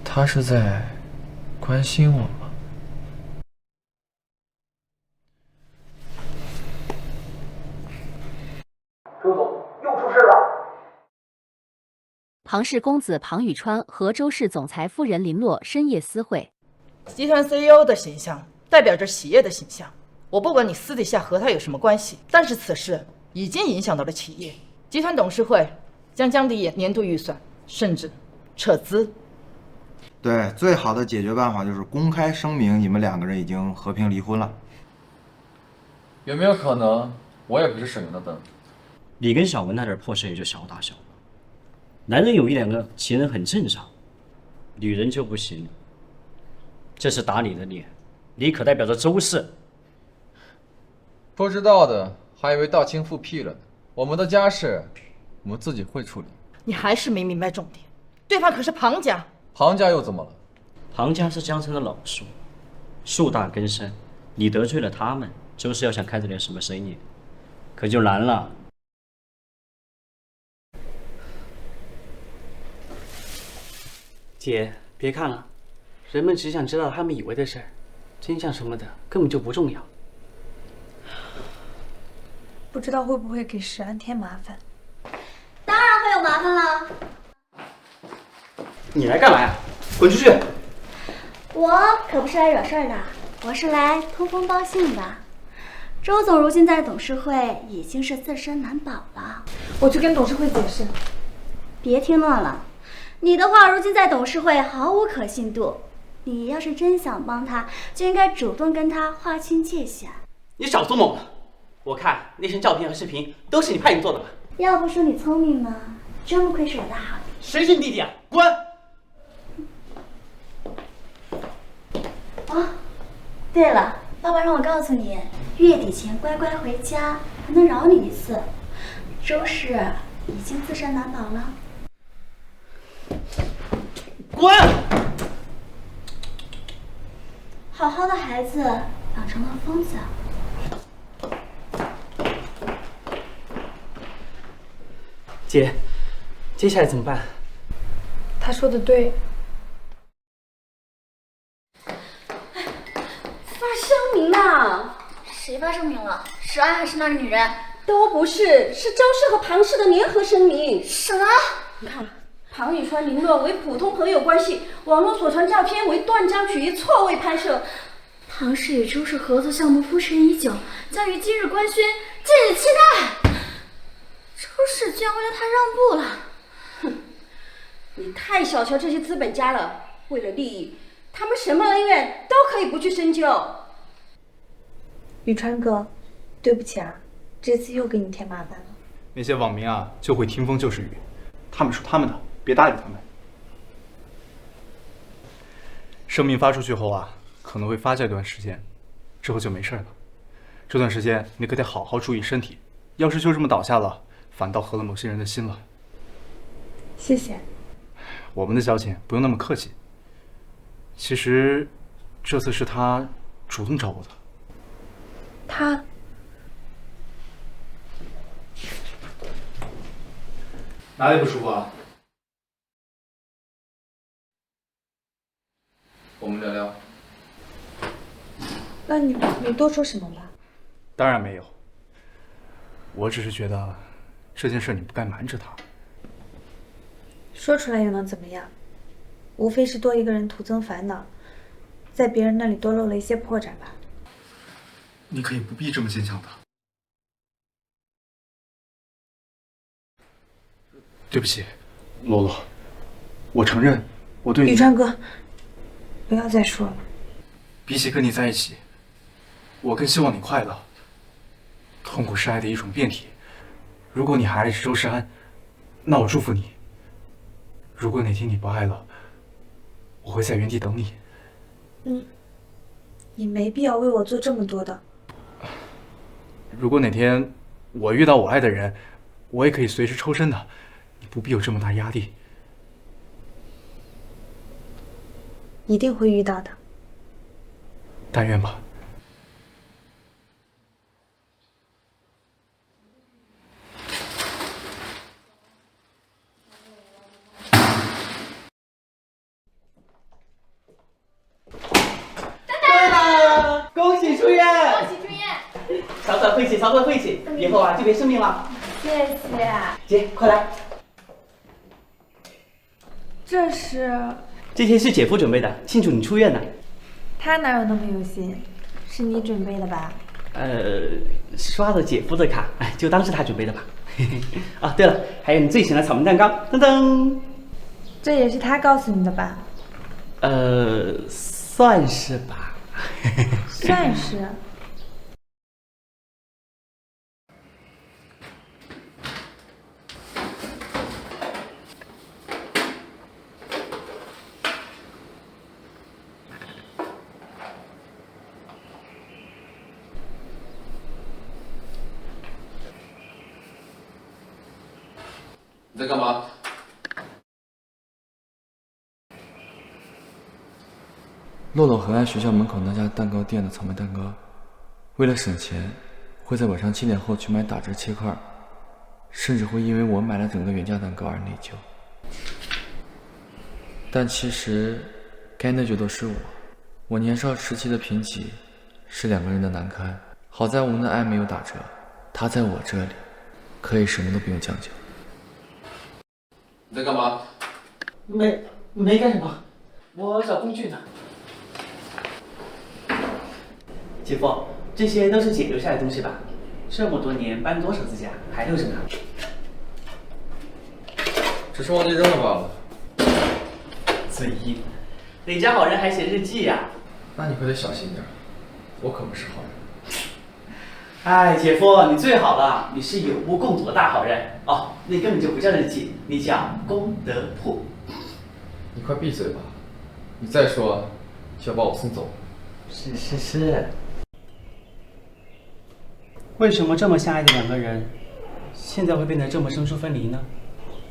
他是在关心我吗？
周总，又出事了！
庞氏公子庞宇川和周氏总裁夫人林洛深夜私会。
集团 CEO 的形象代表着企业的形象，我不管你私底下和他有什么关系，但是此事已经影响到了企业。集团董事会将降低年度预算，甚至撤资。
对，最好的解决办法就是公开声明你们2个人已经和平离婚了。
有没有可能，我也不是沈云的灯？
你跟小文那点破事也就小打小闹，男人有1、2个情人很正常，女人就不行。这是打你的脸，你可代表着周氏。
不知道的还以为大清复辟了呢。我们的家事，我们自己会处理。
你还是没明白重点，对方可是庞家。
庞家又怎么了？
庞家是江城的老树，树大根深，你得罪了他们，周氏要想开这点什么生意，可就难了。
姐，别看了，人们只想知道他们以为的事儿，真相什么的根本就不重要。
不知道会不会给石安添麻烦？
当然会有麻烦啦。
你来干嘛呀？滚出去！
我可不是来惹事儿的，我是来通风报信的。周总如今在董事会已经是自身难保了。
我去跟董事会解释。
别听乱了，你的话如今在董事会毫无可信度。你要是真想帮他，就应该主动跟他划清界限。
你少做梦了！我看那些照片和视频都是你派人做的吧？
要不说你聪明呢，真不愧是我的好弟弟。
谁是你弟弟啊？滚！
哦，对了，爸爸让我告诉你，月底前乖乖回家，还能饶你一次。周氏已经自身难保了。
滚！
好好的孩子养成了疯子。
姐，接下来怎么办？
他说的对。
发声明啊！
谁发声明了？石安还是那个女人？
都不是，是周氏和庞氏的联合声明。
什么？
你看，庞宇川、林洛为普通朋友关系，网络所传照片为断章取义、错位拍摄。
庞氏与周氏合作项目铺陈已久，将于今日官宣，敬请期待。周氏居然为了他让步了，
哼！你太小瞧这些资本家了，为了利益，他们什么恩怨都可以不去深究。
宇川哥，对不起啊，这次又给你添麻烦了。
那些网民啊，就会听风就是雨，他们说他们的，别搭理他们。声明发出去后啊，可能会发酵一段时间，之后就没事了。这段时间你可得好好注意身体，要是就这么倒下了，反倒合了某些人的心了。
谢谢。
我们的交情不用那么客气。其实，这次是他主动找我的。
他
哪里不舒服啊？
我们聊聊。
那你多说什么吧？
当然没有。
我只是觉得这件事你不该瞒着他。
说出来又能怎么样？无非是多一个人徒增烦恼，在别人那里多露了一些破绽吧。
你可以不必这么坚强的。对不起，洛洛，我承认我对你。
宇川哥，不要再说了。
比起跟你在一起，我更希望你快乐。痛苦是爱的一种变体。如果你还爱着周世安，那我祝福你。如果哪天你不爱了，我会在原地等你。
你没必要为我做这么多的。
如果哪天我遇到我爱的人，我也可以随时抽身的，你不必有这么大压力。
一定会遇到的。
但愿吧。
对了，恭喜出院！
恭喜出院！
早早晦气，早早晦气，以后啊就别生病了。
谢谢。
姐，快来。
这是？
这些是姐夫准备的，庆祝你出院呢。
他哪有那么有心？是你准备的吧？
刷的姐夫的卡，就当是他准备的吧。啊，对了，还有你最喜欢的草莓蛋糕，噔噔。
这也是他告诉你的吧？
算是吧。
算是。
你在干嘛？洛洛很爱学校门口那家蛋糕店的草莓蛋糕，为了省钱，会在晚上7点后去买打折切块，甚至会因为我买了整个原价蛋糕而内疚。但其实，该内疚的是我。我年少时期的贫瘠，是2个人的难堪。好在我们的爱没有打折，他在我这里，可以什么都不用将就。你在干嘛？
没干什么，我找工具呢。姐夫，这些都是姐留下来的东西吧？这么多年搬多少次家，还留着呢。
只是忘记扔了罢了。
嘴硬，哪家好人还写日记呀？
那你可得小心点，我可不是好人。
哎，姐夫，你最好了，你是有目共睹的大好人哦。那根本就不叫日记，你叫功德簿。
你快闭嘴吧！你再说，就要把我送走。
是。为什么这么相爱的2个人，现在会变得这么生疏分离呢？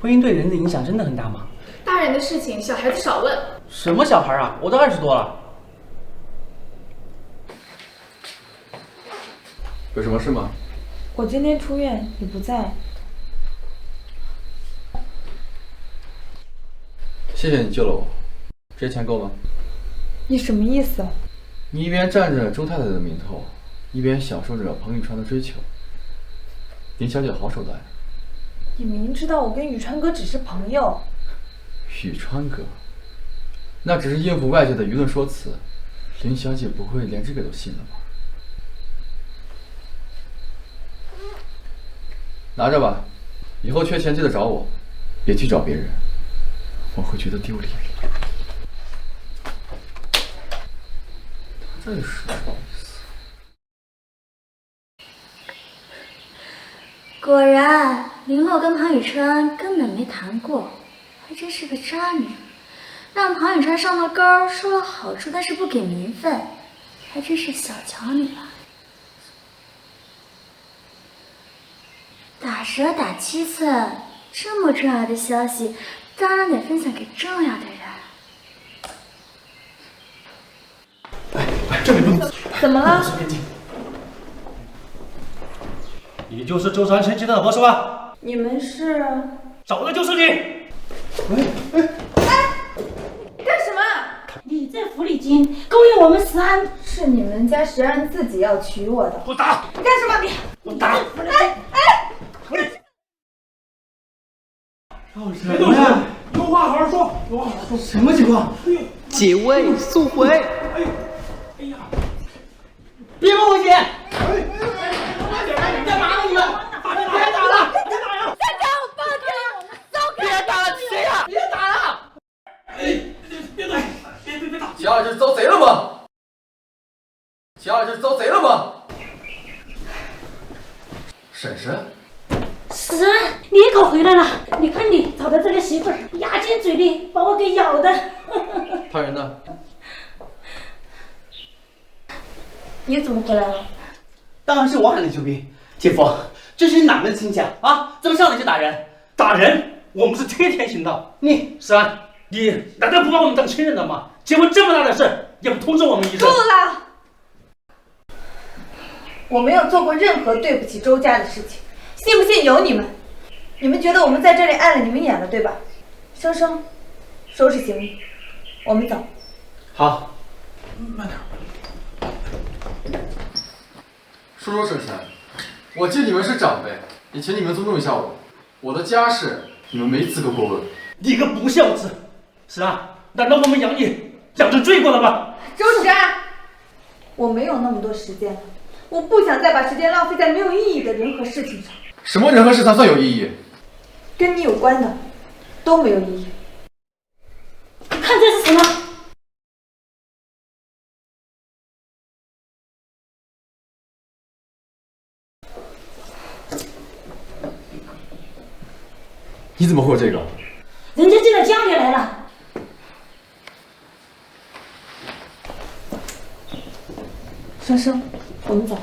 婚姻对人的影响真的很大吗？
大人的事情，小孩子少问。
什么小孩啊？我都20多了。
有什么事吗？
我今天出院，你不在。
谢谢你救了我，这些钱够吗？
你什么意思？
你一边占着周太太的名头，一边享受着彭宇川的追求。林小姐好手段呀！
你明知道我跟宇川哥只是朋友。
宇川哥，那只是应付外界的舆论说辞，林小姐不会连这个都信了吧？拿着吧，以后缺钱记得找我，别去找别人，我会觉得丢脸。这是什么意思？
果然，林洛跟庞宇川根本没谈过，还真是个渣女。让庞宇川上了钩，收了好处，但是不给名分，还真是小瞧你了。打折打7次，这么重要的消息，当然得分享给重要的人。
这里不能。
怎么了？
你就是周山生集团的博士吧？
你们是？
找的就是你。
干什么？
你这狐狸精勾引我们石安！
是你们家石安自己要娶我的。
我打！
干什么你？
我打！
哎！
闹什么呀？有话好好说，有话好好说。什么情况？
解围速回。
哎呀！
别摸我姐！
干嘛呢你们？别打了！别打呀！
站长，放开！走开！
别打了，谁呀？
别打了！别打！别打！
秦二这是遭贼了吗？秦二这是遭贼了吗？婶婶，
死人！你也搞回来了！你看你找的这个媳妇儿，牙尖嘴利，把我给咬的。
他人呢？
你怎么回来了？
当然是我喊的救兵。姐夫，这是哪门亲戚啊？怎么上来就打人？
打人？我们是天天行道。石安，你难道不把我们当亲人了吗？结婚这么大的事，也不通知我们一声。
够了！我没有做过任何对不起周家的事情，信不信由你们。你们觉得我们在这里碍了你们眼了，对吧？生生，收拾行李，我们走。
好。
慢点。
叔叔婶婶，我敬你们是长辈，也请你们尊重一下我。我的家事你们没资格过问。
你个不孝子！是啊，难道我们养你养成罪过了吗？
周芷安，我没有那么多时间了，我不想再把时间浪费在没有意义的人和事情上。
什么人和事才算有意义？
跟你有关的都没有意义。
你看这是什么？
你怎么会有这个？
人家进到家里来了。
生生，我们走。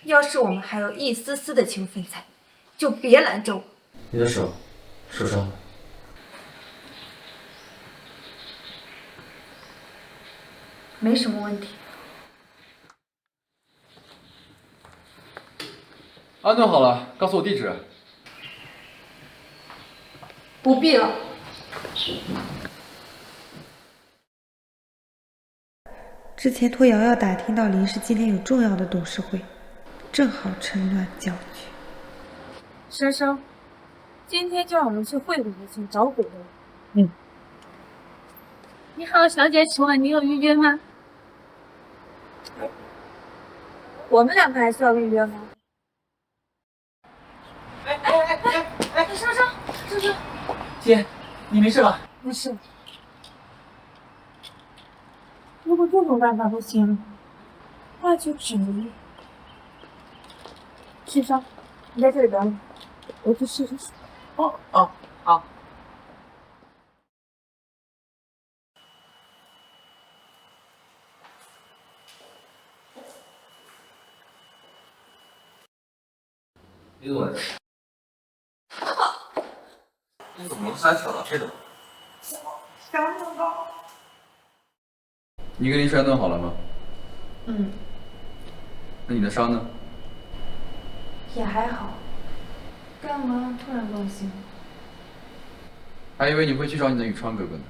要是我们还有一丝丝的情分在，就别拦着我。
你的手受伤了。
没什么问题。
安顿好了，告诉我地址。
不必了。
之前托瑶瑶打听到林氏今天有重要的董事会，正好趁乱叫去。
生生，今天叫我们去会馆去找鬼了。你好，小姐，请问你有预约吗？我们两个还需要预约吗？生生，生生。
姐，你没事吧？
没事。如果这种办法不行，那就只能……先生，你在这里等我，我去试试水。
好。
你怎么了？你怎么能瞎挑到这种？你跟林氏安顿好了吗？
嗯，
那你的伤呢？
也还好。干嘛突然高兴？
还以为你会去找你的宇川哥哥呢。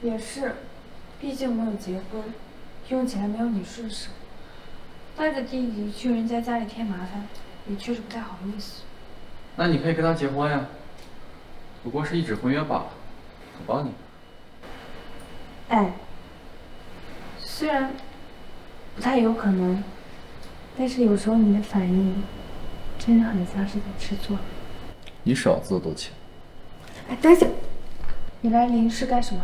也是，毕竟没有结婚，用起来没有你顺手。带着弟弟去人家家里添麻烦，也确实不太好意思。
那你可以跟他结婚呀，不过是一纸婚约罢了，我帮你。
哎，虽然不太有可能，但是有时候你的反应真的很像是在吃醋。
你少自作多情。
哎，等一下，你来林氏干什么？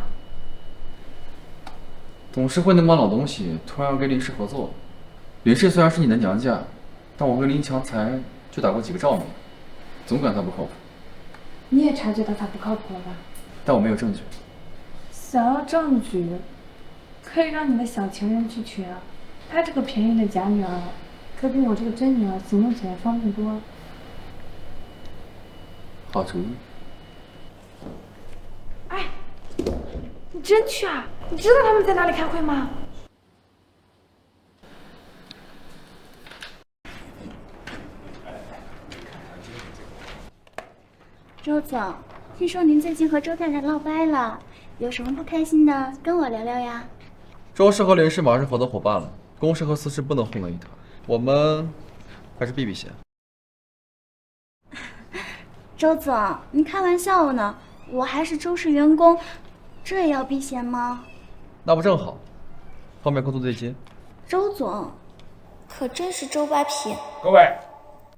董事会那帮老东西突然要跟林氏合作。林氏虽然是你的娘家，但我跟林强才就打过几个照面，总感他不靠谱。
你也察觉到他不靠谱了吧？
但我没有证据。
想要证据，可以让你的小情人去取啊。她这个便宜的假女儿，可比我这个真女儿行动起来方便多了。
好主意。
哎，你真去啊？你知道他们在哪里开会吗？
周总，听说您最近和周太太闹掰了，有什么不开心的，跟我聊聊呀。
周氏和林氏马上是合作伙伴了，公氏和私事不能混为一谈，我们还是避避嫌。
周总，你开玩笑呢？我还是周氏员工，这也要避嫌吗？
那不正好，方便工作对接。
周总，可真是周扒皮。
各位，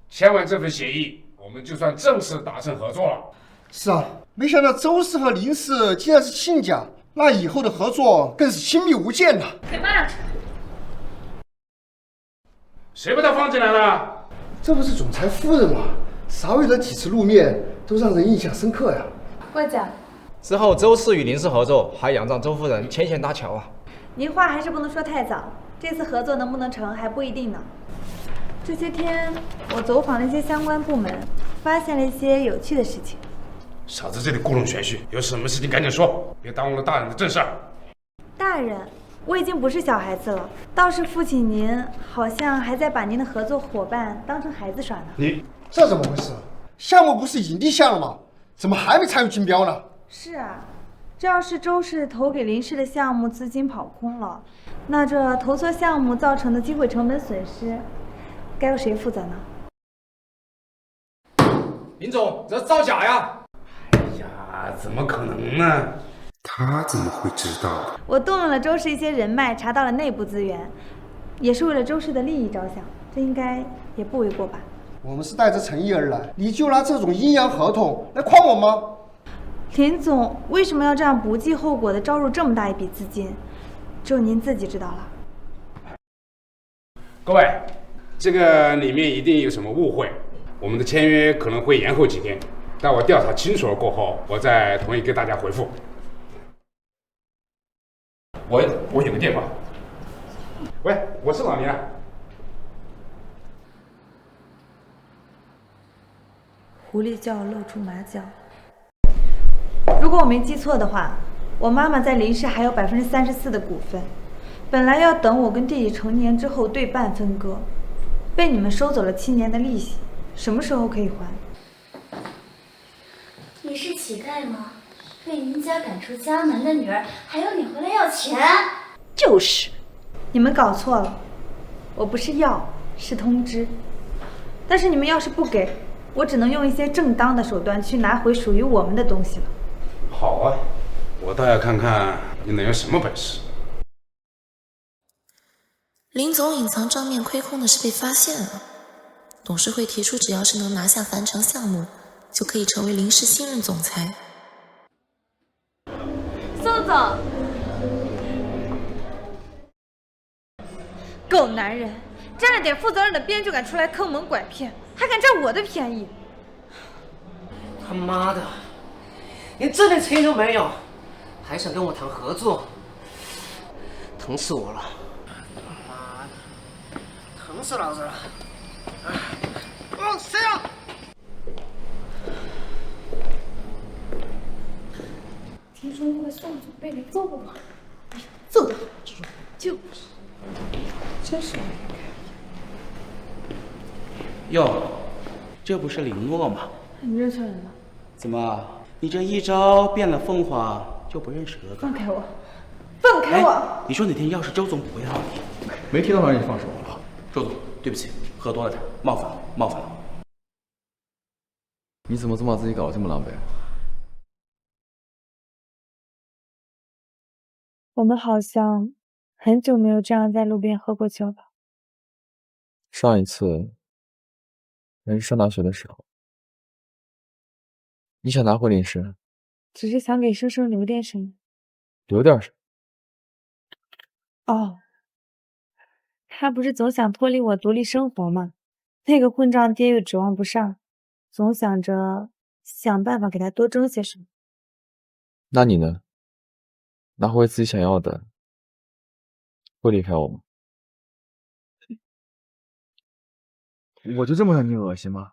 签完这份协议，我们就算正式达成合作了。
是啊，没想到周氏和林氏竟然是亲家，那以后的合作更是亲密无间了。
给慢着！
谁把他放进来了？
这不是总裁夫人吗？少有的几次露面都让人印象深刻呀。
过奖。
之后周氏与林氏合作，还仰仗周夫人牵线搭桥啊。
您话还是不能说太早，这次合作能不能成还不一定呢。这些天我走访了一些相关部门，发现了一些有趣的事情。
少在这里故弄玄虚，有什么事情赶紧说，别耽误了大人的正事儿。
大人，我已经不是小孩子了，倒是父亲您好像还在把您的合作伙伴当成孩子耍呢。
你这怎么回事？项目不是已定项了吗？怎么还没参与竞标呢？
是啊，这要是周氏投给林氏的项目资金跑空了，那这投错项目造成的机会成本损失，该由谁负责呢？
林总，这造假呀！
哎呀，怎么可能呢？
他怎么会知道？
我动用了周氏一些人脉，查到了内部资源，也是为了周氏的利益着想，这应该也不为过吧？
我们是带着诚意而来，你就拿这种阴阳合同来诓我吗？
林总为什么要这样不计后果的招入这么大一笔资金？只有您自己知道了。
各位，这个里面一定有什么误会，我们的签约可能会延后几天，待我调查清楚了过后，我再统一给大家回复。我有个电话。喂，我是老林啊。
狐狸叫露出马脚。如果我没记错的话，我妈妈在林氏还有34%的股份，本来要等我跟弟弟成年之后对半分割，被你们收走了7年的利息，什么时候可以还？
你是乞丐吗？被您家赶出家门的女儿，还要你回来要钱？
就是，你们搞错了，我不是要，是通知。但是你们要是不给，我只能用一些正当的手段去拿回属于我们的东西了。
好啊，我倒要看看你能有什么本事。
林总隐藏账面亏空的事被发现了，董事会提出只要是能拿下樊城项目，就可以成为林氏新任总裁。
宋总，狗男人，沾了点负责任的边就敢出来坑蒙拐骗，还敢占我的便宜！
他妈的，连这点诚意都没有，还想跟我谈合作，疼死我了！妈的，疼死老子了！谁啊？
听说因为宋总被人揍了，
揍他！
就是，真是。
哟，这不是林洛吗？
你认错人了。
怎么，你这一朝变了凤凰就不认蛇了？
放开我！放开我！
你说哪天要是周总不要你，
没听到让你放手。
好，周总，对不起，喝多了点，冒犯了。
你怎么总把自己搞得这么狼狈？
我们好像很久没有这样在路边喝过酒了。
上一次还是上大学的时候。你想拿回林氏？
只是想给生生留点什么。
留点什
么？哦，他不是总想脱离我独立生活吗？那个混账爹又指望不上，总想着想办法给他多争些什么。
那你呢？拿回自己想要的，会离开我吗？我就这么让你恶心吗？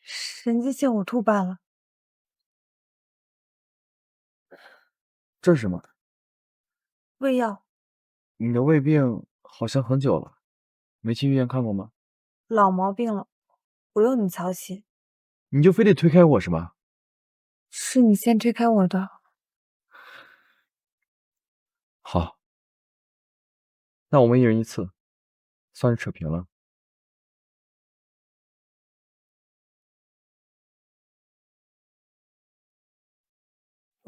神经性呕吐罢了。
这是什么？
胃药。
你的胃病好像很久了，没去医院看过吗？
老毛病了，不用你操心。
你就非得推开我是吗？
是你先推开我的。
好，那我们一人一次，算是扯平了。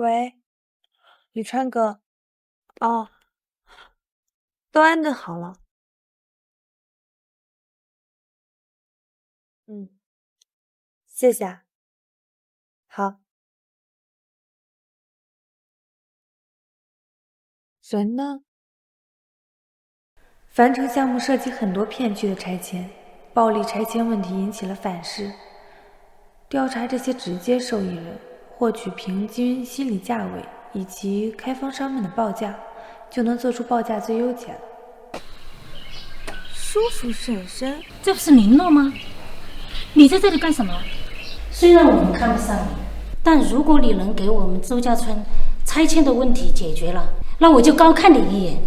喂，宇川哥。哦，都安顿好了。谢谢啊。好。人呢？樊城项目涉及很多片区的拆迁，暴力拆迁问题引起了反噬。调查这些直接受益人，获取平均心理价位以及开发商们的报价，就能做出报价最优解了。
叔叔婶婶，这不是林诺吗？你在这里干什么？
虽然我们看不上你，但如果你能给我们周家村拆迁的问题解决了，那我就高看你一眼。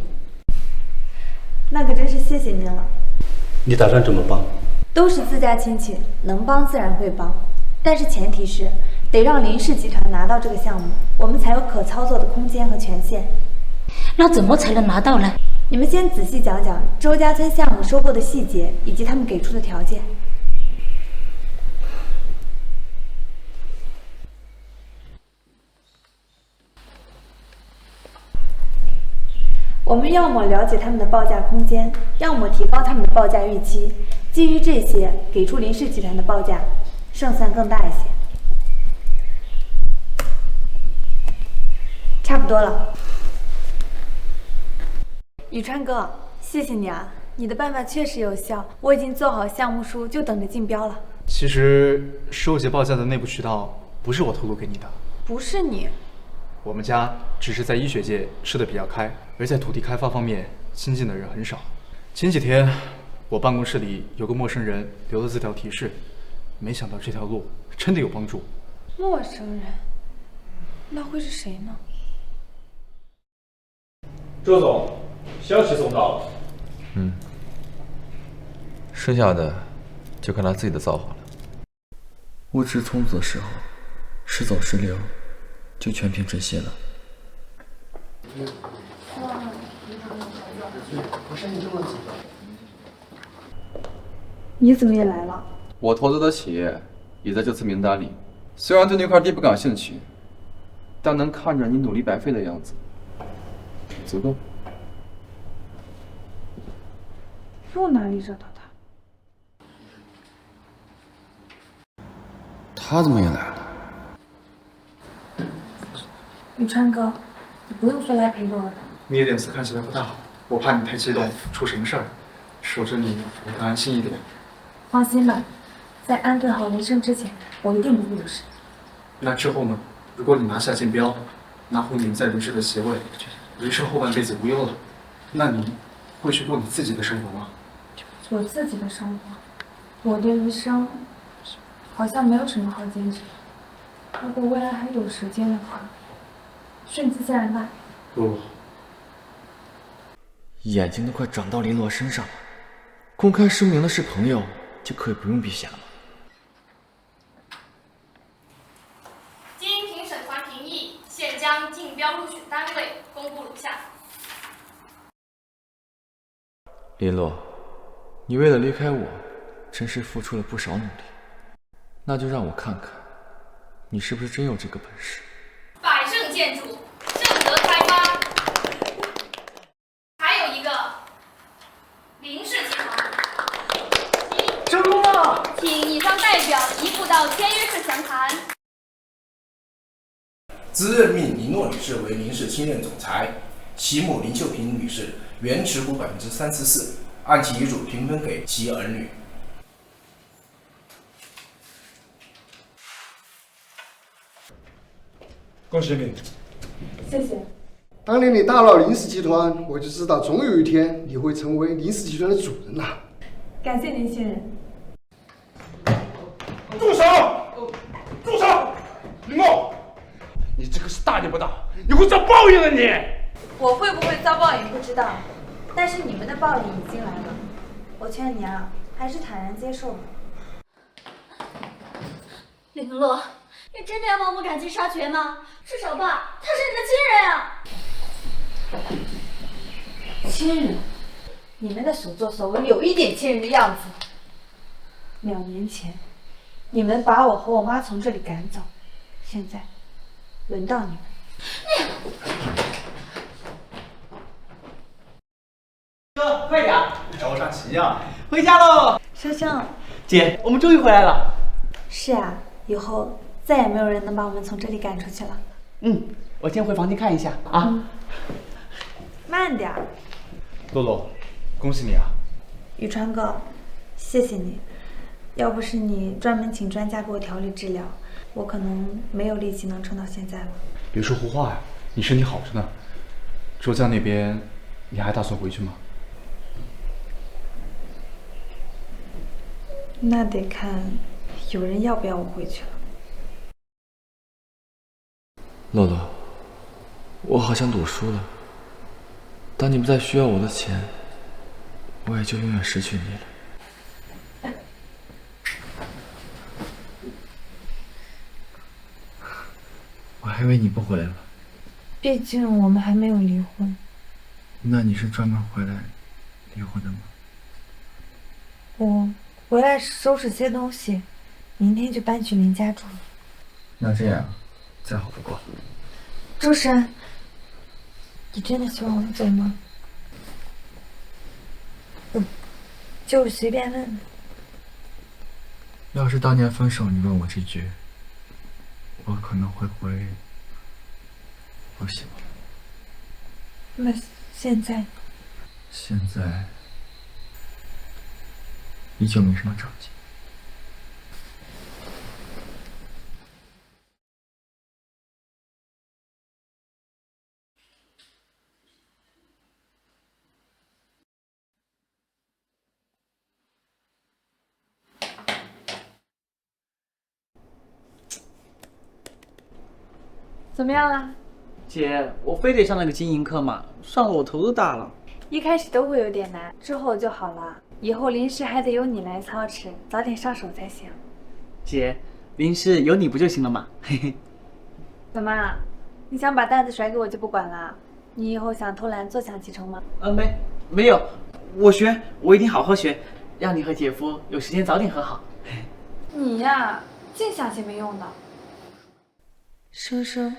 那可真是谢谢您了。
你打算怎么帮？
都是自家亲戚，能帮自然会帮，但是前提是得让林氏集团拿到这个项目，我们才有可操作的空间和权限。
那怎么才能拿到呢？
你们先仔细讲讲周家村项目收购的细节以及他们给出的条件。我们要么了解他们的报价空间，要么提高他们的报价预期，基于这些给出林氏集团的报价，胜算更大一些。差不多了。宇川哥，谢谢你啊，你的办法确实有效，我已经做好项目书，就等着竞标了。
其实收集报价的内部渠道不是我透露给你的。
不是你。
我们家只是在医学界吃得比较开，而在土地开发方面亲近的人很少。前几天我办公室里有个陌生人留了字条提示，没想到这条路真的有帮助。
陌生人？那会是谁呢？
周总，消息送到了。
剩下的就看他自己的造化了。物质充足的时候，时走时留，就全凭这些了。
你怎么也来了？
我投资的企业也在这次名单里，虽然对那块地不感兴趣，但能看着你努力白费的样子，足够。
又哪里惹到他？
他怎么也来了？
宇川哥，你不用说来陪我的。
你的脸色看起来不大好，我怕你太激动，出什么事儿，守着你我会安心一点。
放心吧，在安顿好人生之前，我一定不会有事。
那之后呢？如果你拿下竞标，拿回你在林氏的席位，人生后半辈子无忧了，那你会去过你自己的生活吗？
我自己的生活，我的余生好像没有什么好坚持的。如果未来还有时间的话，顺其自然吧。
不，
眼睛都快长到林洛身上了，公开声明的是朋友，就可以不用避嫌了。
经评审团评议，现将竞标入选单位公布如下。
林洛，你为了离开我，真是付出了不少努力。那就让我看看，你是不是真有这个本事。
百盛建筑、正德开发，还有一个林氏集团。
成功了！
请乙方代表移步到签约式详谈。
兹任命林诺女士为林氏新任总裁，其母林秀萍女士原持股34%，按其遗嘱平分给其儿女。
恭喜你！
谢谢。
当年你打扰林氏集团，我就知道总有一天你会成为林氏集团的主人呐。
感谢您信任。
住手！住手！林诺，你这个是大逆不道，你会遭报应的你！
我会不会遭报应不知道，但是你们的报应已经来了。我劝你啊，还是坦然接受吧。
林洛，你真的要帮我们赶尽杀绝吗？至少吧，他是你的亲人啊！
亲人？你们的所作所为有一点亲人的样子。2年前，你们把我和我妈从这里赶走，现在轮到你们。
哥，快点！
着啥急呀？
回家喽！
生生，
姐，我们终于回来了。
是啊，以后再也没有人能把我们从这里赶出去了。
我先回房间看一下啊。
慢点儿。
洛洛，恭喜你啊！
宇川哥，谢谢你。要不是你专门请专家给我调理治疗，我可能没有力气能撑到现在了。
别说胡话呀，你身体好着呢。周家那边，你还打算回去吗？
那得看有人要不要我回去了。
洛洛，我好像赌输了。当你不再需要我的钱，我也就永远失去你了。我还以为你不回来了。
毕竟我们还没有离婚。
那你是专门回来离婚的吗？
我回来收拾些东西，明天就搬去林家住了。
那这样，再好不过。
周深，你真的希望我走吗？就是随便问问。
要是当年分手你问我这句，我可能会回不喜欢。
那现在？
现在依旧没什么着急。
怎么样了？
姐，我非得上那个经营课嘛，上了我头都大了。
一开始都会有点难，之后就好了。以后临时还得由你来操持，早点上手才行。
姐，临时有你不就行了嘛？嘿嘿。
怎么，你想把担子甩给我就不管了？你以后想偷懒坐享其成吗？
没有，我一定好好学，让你和姐夫有时间早点和好。
你呀，净想些没用的。
生生，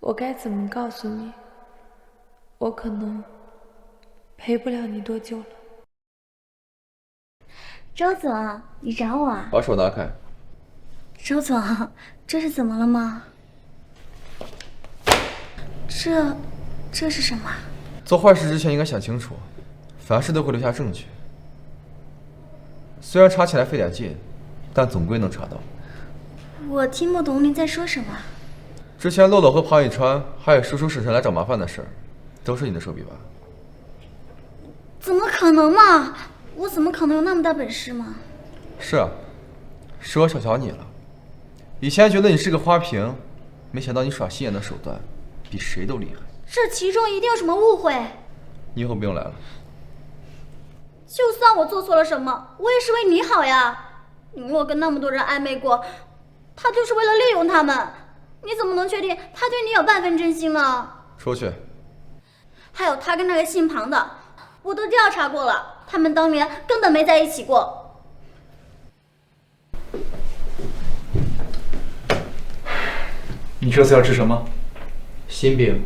我该怎么告诉你？我可能陪不了你多久了。
周总，你找我啊？
把手拿开。
周总，这是怎么了吗？这是什么？
做坏事之前应该想清楚，凡事都会留下证据。虽然查起来费点劲，但总归能查到。
我听不懂你在说什么。
之前洛洛和庞宇川还有叔叔婶婶来找麻烦的事儿，都是你的手笔吧？
怎么可能嘛！我怎么可能有那么大本事嘛？
是啊，是我小瞧你了。以前觉得你是个花瓶，没想到你耍心眼的手段比谁都厉害。
这其中一定有什么误会。
你以后不用来了。
就算我做错了什么，我也是为你好呀。你若跟那么多人暧昧过，他就是为了利用他们，你怎么能确定他对你有半分真心呢？
出去。
还有他跟那个姓庞的，我都调查过了，他们当年根本没在一起过。
你这次要治什么？
心病。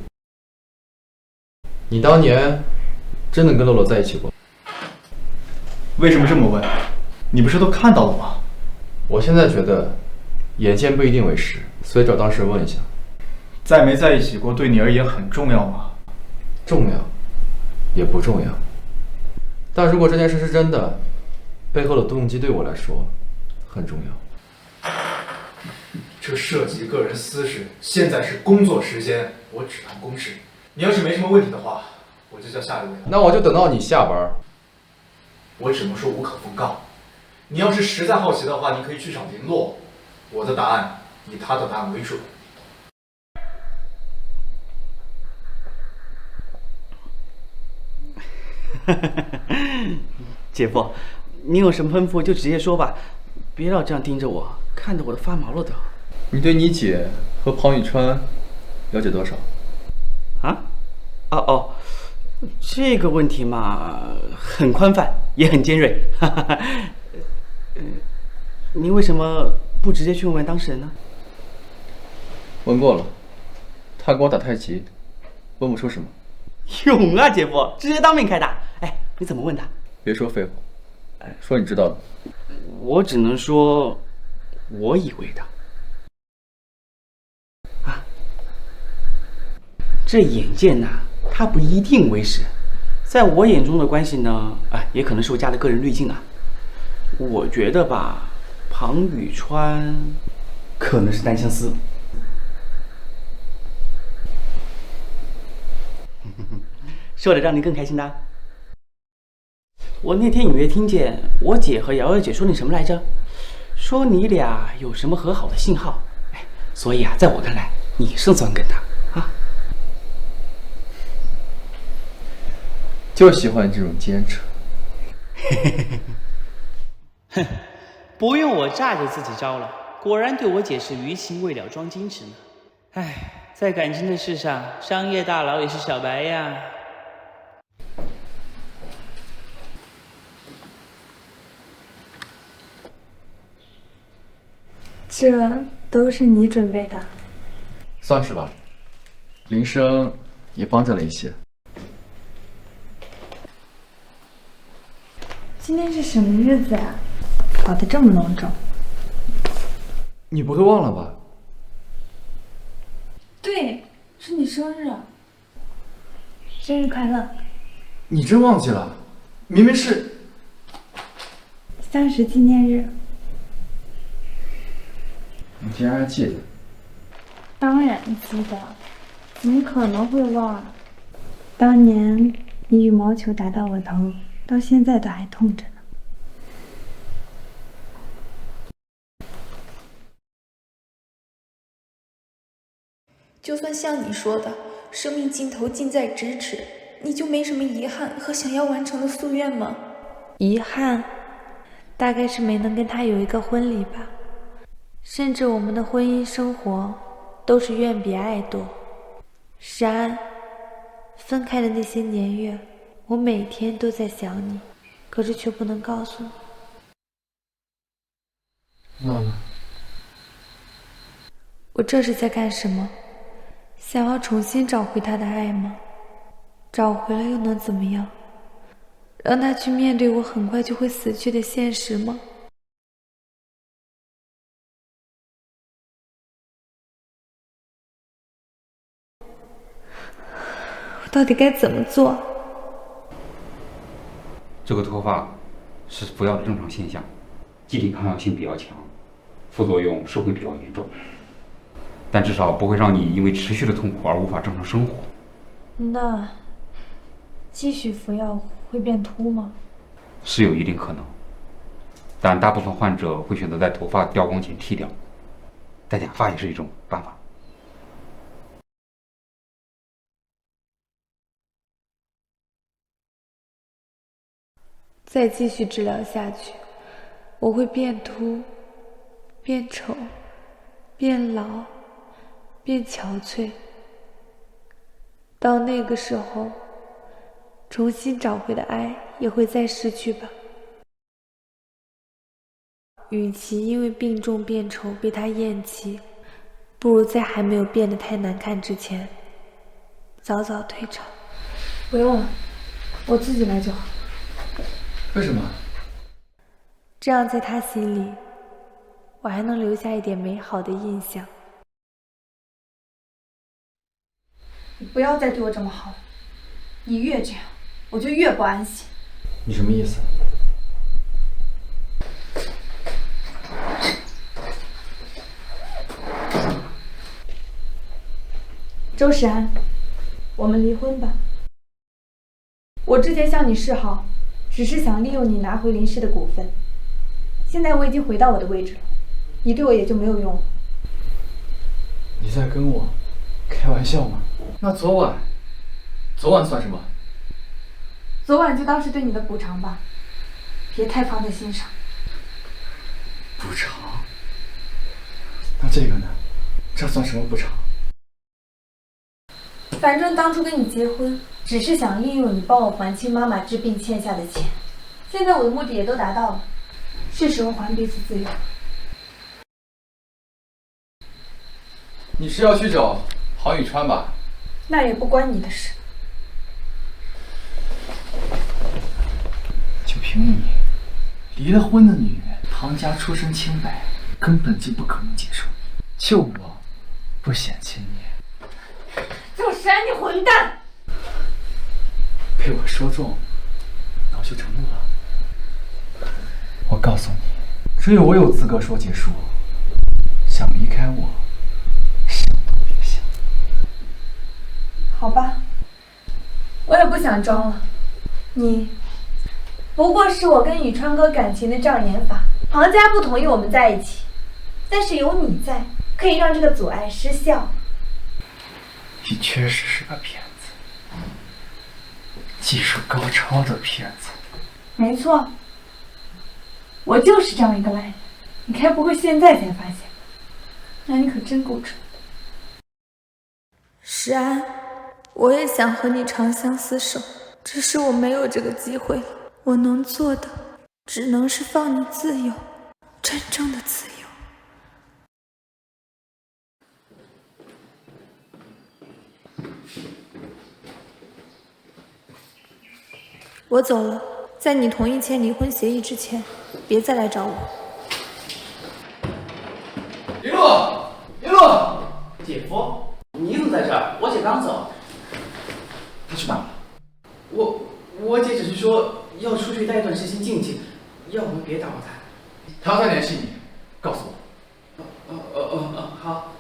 你当年真的跟洛洛在一起过？
为什么这么问？你不是都看到了吗？
我现在觉得眼见不一定为实，所以找当事人问一下。
在没在一起过对你而言很重要吗？
重要，也不重要。但如果这件事是真的，背后的动机对我来说很重要。
这涉及个人私事，现在是工作时间，我只谈公事。你要是没什么问题的话，我就叫下一位。
那我就等到你下班。
我只能说无可奉告。你要是实在好奇的话，你可以去找林洛。我的答案以他的答案为准。
姐夫，你有什么吩咐就直接说吧，别老这样盯着我，看得我都发毛了都。
你对你姐和庞宇川了解多少？
这个问题嘛，很宽泛，也很尖锐。你为什么不直接去问问当事人呢？
问过了，他给我打太极，问不出什么。
勇啊，姐夫，直接当面开打。哎，你怎么问他？
别说废话，说你知道的。
我只能说，我以为的。啊，这眼见呐，它不一定为实。在我眼中的关系呢，也可能是我加的个人滤镜啊。我觉得吧，庞宇川可能是单相思。说的让你更开心的。我那天隐约听见我姐和瑶瑶姐说你什么来着？说你俩有什么和好的信号。所以啊，在我看来，你胜算更大啊。
就喜欢这种坚持。
哼，不用我炸就自己招了，果然对我姐是余情未了装矜持呢。唉，在感情的事上，商业大佬也是小白呀。
这都是你准备的？
算是吧，铃声也帮着了一些。
今天是什么日子啊？搞得这么隆重。
你不会忘了吧？
对，是你生日。生日快乐！
你真忘记了？明明是
30纪念日。
你竟然还记得？
当然记得，怎么可能会忘啊？当年你羽毛球打到我头，到现在都还痛着呢。
就算像你说的，生命尽头近在咫尺，你就没什么遗憾和想要完成的夙愿吗？
遗憾，大概是没能跟他有一个婚礼吧。甚至我们的婚姻生活都是怨比爱多。石安，分开的那些年月，我每天都在想你，可是却不能告诉你。
妈妈，
我这是在干什么？想要重新找回他的爱吗？找回了又能怎么样？让他去面对我很快就会死去的现实吗？我到底该怎么做？
这个脱发是服药的正常现象，机体抗药性比较强，副作用是会比较严重，但至少不会让你因为持续的痛苦而无法正常生活。
那继续服药会变秃吗？
是有一定可能，但大部分患者会选择在头发掉光前剃掉，戴假发也是一种办法。
再继续治疗下去，我会变秃、变丑、变老、变憔悴。到那个时候，重新找回的爱也会再失去吧。与其因为病重变丑被他厌弃，不如在还没有变得太难看之前，早早退场。不用了，我自己来就好。
为什么？
这样在他心里，我还能留下一点美好的印象。
你不要再对我这么好了，你越这样，我就越不安心。
你什么意思？
周世安，我们离婚吧。我之前向你示好，只是想利用你拿回林氏的股份。现在我已经回到我的位置了，你对我也就没有用了。
你在跟我开玩笑吗？那昨晚算什么？
昨晚就当是对你的补偿吧，别太放在心上。
补偿？那这个呢？这算什么补偿？
反正当初跟你结婚，只是想利用你帮我还清妈妈治病欠下的钱。现在我的目的也都达到了，是时候还彼此自由。
你是要去找郝宇川吧？
那也不关你的事。
就凭你，离了婚的女人，唐家出身清白，根本就不可能接受。就我，不嫌弃你。
赵山，你混蛋！
被我说中，恼羞成怒了。我告诉你，只有我有资格说结束。想离开我，想都别想。
好吧，我也不想装了。你不过是我跟宇川哥感情的障眼法，唐家不同意我们在一起，但是有你在，可以让这个阻碍失效。
你确实是个骗子，技术高超的骗子。
没错，我就是这样一个烂人，你该不会现在才发现吧？那你可真够蠢。
石安，我也想和你长相厮守，只是我没有这个机会。我能做的，只能是放你自由，真正的自由。我走了，在你同意签离婚协议之前，别再来找我。
林路，林路，姐夫，你怎么在这儿？我姐刚走。
她去哪了？
我姐只是说要出去待一段时间静静，要我们别打扰她。
她要再联系你，告诉我。
好。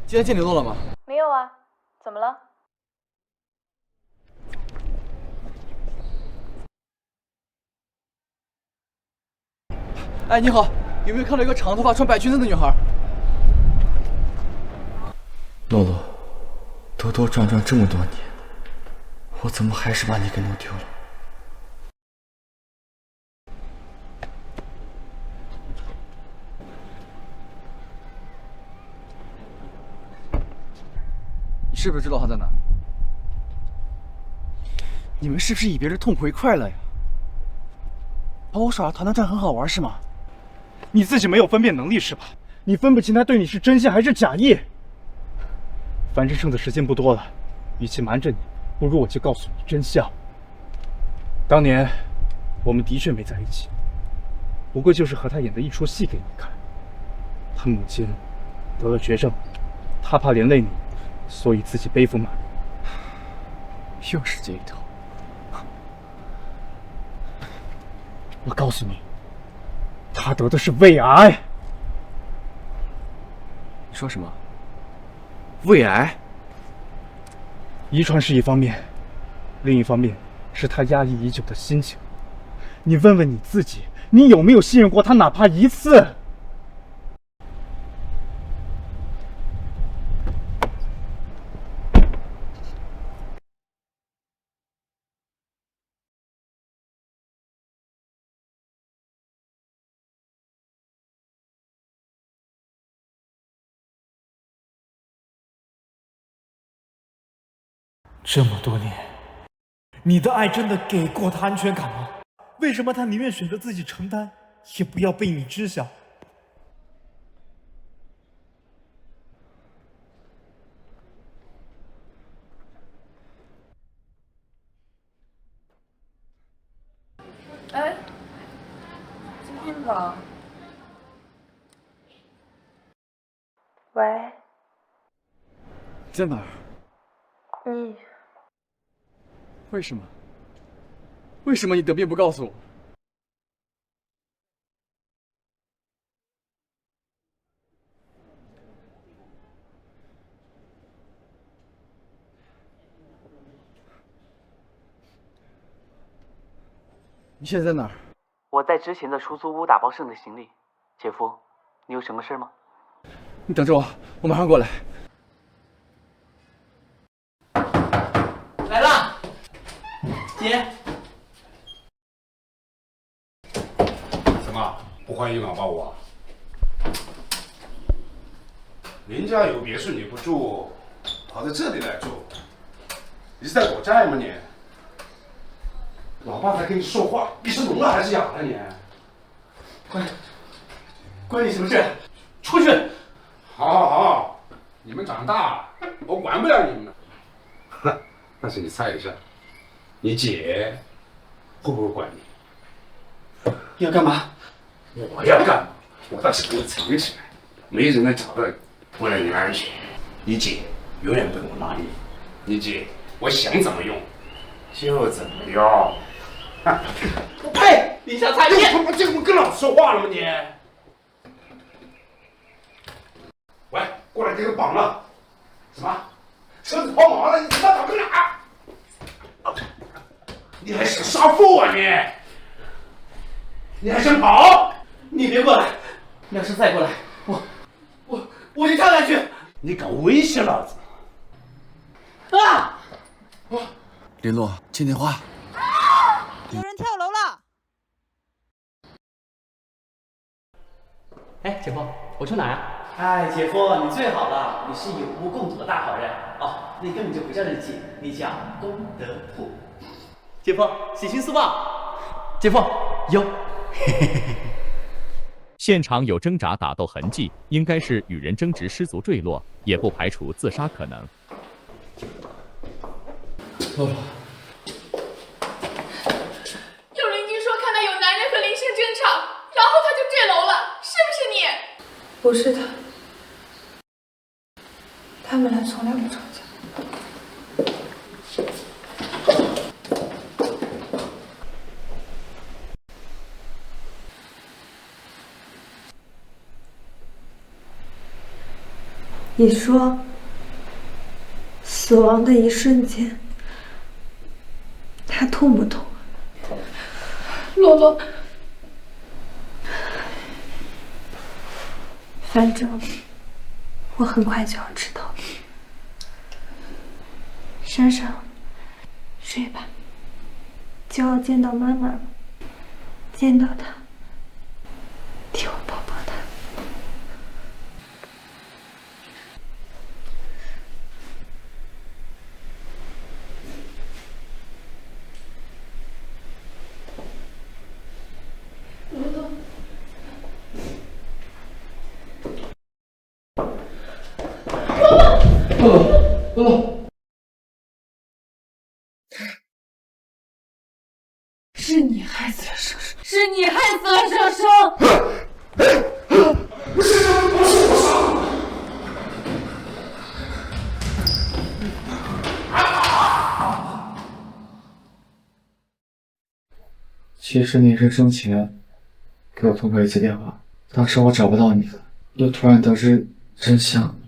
今天见刘诺了吗？
没有啊，怎么了？
哎，你好，有没有看到一个长头发、穿白裙子的女孩？
洛洛，兜兜转转这么多年，我怎么还是把你给弄丢了？
你是不是知道她在哪？
你们是不是以别人痛苦为快乐呀？把我耍的团团转很好玩是吗？
你自己没有分辨能力是吧？你分不清他对你是真心还是假意。反正剩的时间不多了，与其瞒着你，不如我就告诉你真相。当年我们的确没在一起，不过就是和他演的一出戏给你看。他母亲得了绝症，他怕连累你，所以自己背负满。
又是这一套。
我告诉你，他得的是胃癌。
你说什么？胃癌？
遗传是一方面，另一方面是他压抑已久的心情。你问问你自己，你有没有信任过他哪怕一次？
这么多年，你的爱真的给过他安全感吗？为什么他宁愿选择自己承担，也不要被你知晓？
哎，金拼宝。
喂，
在哪儿？
你
为什么？为什么你得病不告诉我？你现在在哪儿？
我在之前的出租屋打包剩的行李。姐夫，你有什么事吗？
你等着我，我马上过来。
来了，姐。
怎么不欢迎老爸我？人家有别墅你不住，跑到这里来住，你是在躲债吗你？老爸在跟你说话，你是聋了还是哑了你？
快，关你什么事？出去！
好，好，好，你们长大了，我管不了你们了。但是你猜一下，你姐会不会管你？
要干嘛？
我要干嘛？我倒是给我藏起来，没人能找到你。为了你而且，你姐永远被我拿捏。你姐，我想怎么用就怎么用。
我呸！你想踩线？
我这不跟老子说话了吗你？喂，过来给我绑了！什么？车子抛锚了？你他妈找个哪？你还想杀父啊你？你还想跑？
你别过来！你要是再过来，我就跳下去！
你敢威胁老子？
啊！
林洛，接电话。
有人跳楼了！
哎，姐夫，我去哪呀？哎，姐夫，你最好了，你是有目共睹的大好人哦。那根本就不叫日记，你叫功德簿。姐夫，喜讯速报！姐夫，有。
现场有挣扎打斗痕迹，应该是与人争执失足坠落，也不排除自杀可能。
洛洛，
有邻居说看到有男人和林生争吵，然后他就坠楼了，是不是你？
不是他，他们俩从来不吵架。你说，死亡的一瞬间，他痛不痛？洛洛，反正我很快就要知道了。珊珊，睡吧，就要见到妈妈了，见到她，替我抱抱她。是你害死了生生，是你害死了生生！
其实你是生前给我通过一次电话，当时我找不到你，又突然得知真相，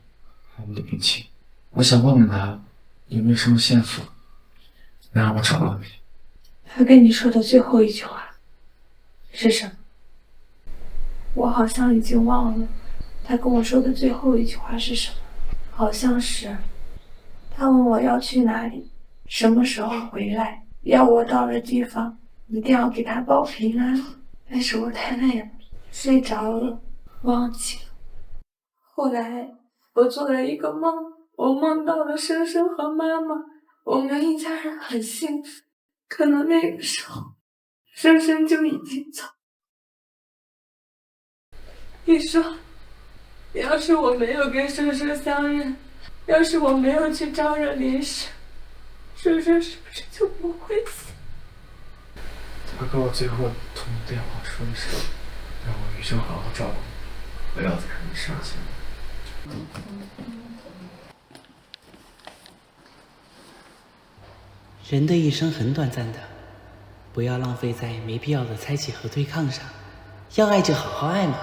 我们的病情，我想问问他有没有什么线索能让我找到你。
他跟你说的最后一句话是什么？我好像已经忘了。他跟我说的最后一句话是什么？好像是他问我要去哪里，什么时候回来，要我到了地方一定要给他报平安。但是我太累了，睡着了，忘记了。后来我做了一个梦，我梦到了生生和妈妈，我们一家人很幸福。可能那个时候，生生就已经走。你说，要是我没有跟生生相认，要是我没有去招惹林氏，生生是不是就不会死？
他跟我最后通电话说的是，让我余生好好照顾你，不要再让你伤心了。
人的一生很短暂的，不要浪费在没必要的猜忌和对抗上。要爱就好好爱嘛。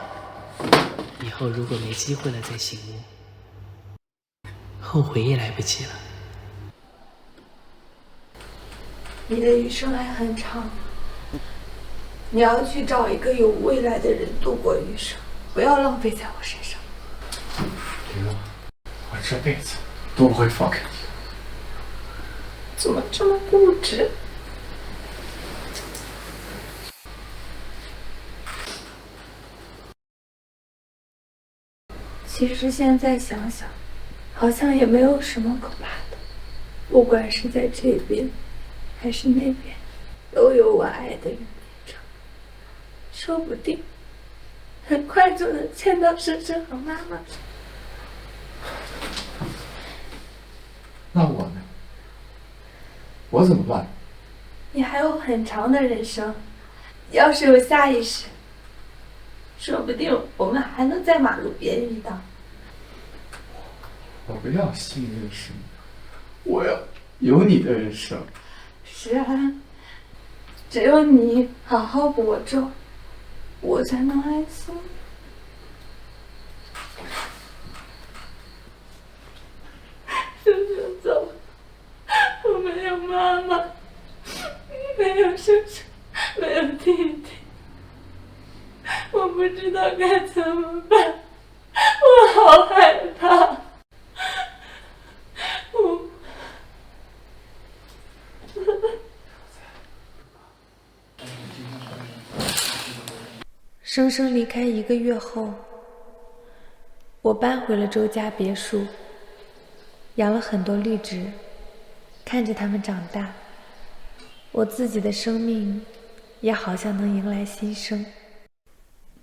以后如果没机会了再醒悟，后悔也来不及了。
你的余生还很长，你要去找一个有未来的人度过余生，不要浪费在我身上。
林洛，我这辈子都不会放开你。
怎么这么固执？其实现在想想，好像也没有什么可怕的。不管是在这边，还是那边，都有我爱的人陪着。说不定，
很快就能见到婶婶和妈妈。
那我呢？我怎么办？
你还有很长的人生，要是有下一世，说不定我们还能在马路边遇到。
我不要新人生，我要有你的人生。
是啊，只有你好好播种，我才能安心。叔叔走了，我没有妈妈，没有叔叔，没有弟弟，我不知道该怎么办，我好害怕。
生生离开1个月后，我搬回了周家别墅，养了很多绿植，看着它们长大，我自己的生命也好像能迎来新生。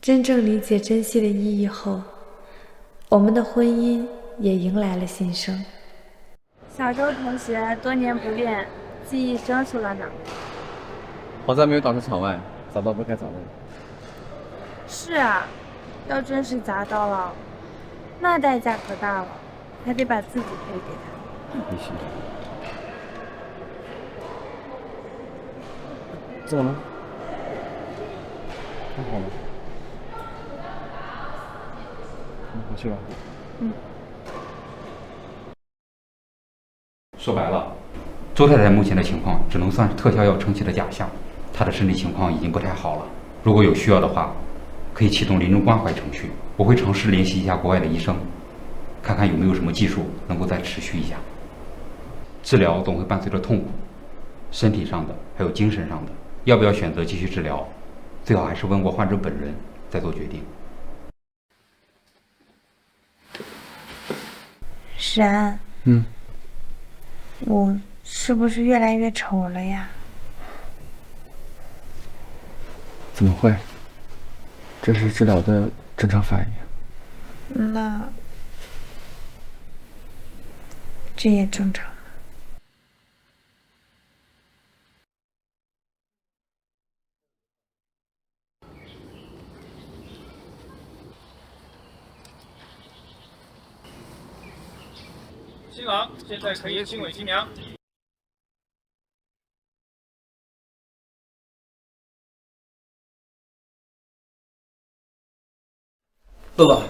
真正理解珍惜的意义后，我们的婚姻也迎来了新生。
小周同学多年不见，记忆生疏了呢。
好在没有导致场外，早到不该早到。
是啊，要真是砸到了，那代价可大了，还得把自己赔给他。
必须。
怎么了？还好吗？回去吧。
说白了，周太太目前的情况只能算是特效药撑起的假象，她的身体情况已经不太好了。如果有需要的话，可以启动临终关怀程序，我会尝试联系一下国外的医生，看看有没有什么技术能够再持续一下。治疗总会伴随着痛苦，身体上的还有精神上的，要不要选择继续治疗，最好还是问过患者本人再做决定。
石安，我是不是越来越丑了呀？
怎么会？这是治疗的正常反应。
那这也正常。
新郎现在可以亲吻新娘。
乐乐，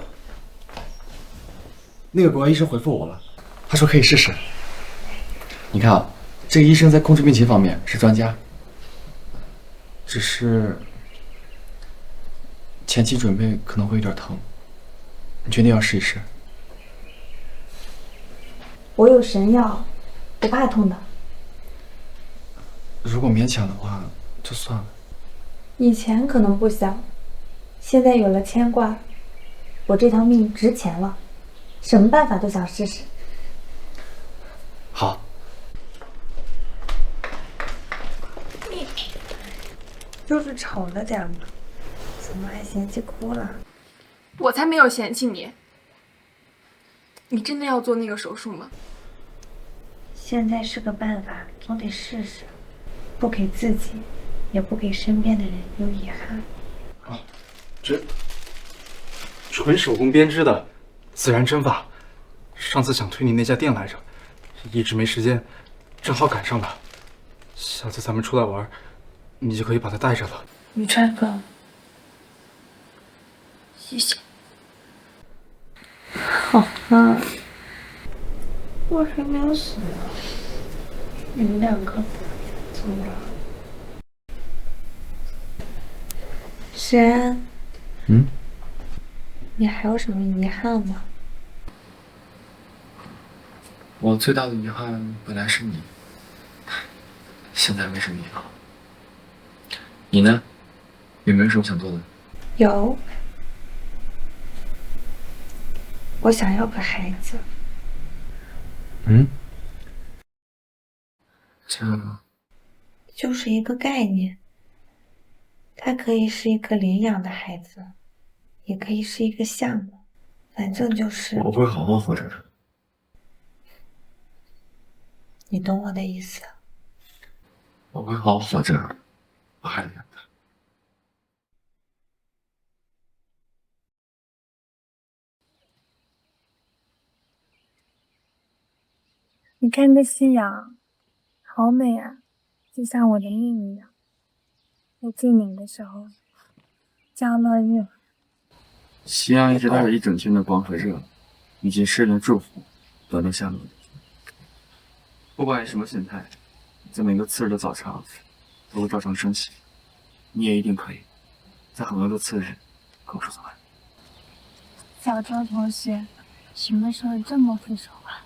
那个国外医生回复我了，他说可以试试。
你看啊，这个医生在控制病情方面是专家，只是前期准备可能会有点疼，你决定要试一试？
我有神药，不怕痛的。
如果勉强的话，就算了。
以前可能不想，现在有了牵挂，我这条命值钱了，什么办法都想试试。
好。
你就是丑了点嘛，怎么还嫌弃哭了？
我才没有嫌弃你。你真的要做那个手术吗？
现在是个办法，总得试试，不给自己，也不给身边的人有遗憾。
啊，这纯手工编织的自然针法，上次想推你那家店来着，一直没时间，正好赶上了。下次咱们出来玩，你就可以把它带着了。
宇川哥，谢谢。好啊，我还没有死呢，你们两个怎么了？石安，你还有什么遗憾吗？
我最大的遗憾本来是你，现在没什么遗憾。你呢？有没有什么想做的？
有，我想要个孩子。
这
就是一个概念，他可以是一个领养的孩子，
也可以是一个项目，反正就是
我会好好活着的。
你懂我的意思。
我会好好活着，我爱你的。
你看这夕阳，好美啊，就像我的命一样。在静宁的时候，将落日。
夕阳一直带着一整天的光和热，以及诗人的祝福，短留下落。不管以什么形态，在每个次日的早朝，都会照常升起。你也一定可以，在很多个次日，跟我说早安。
小周同学，什么时候这么会说话？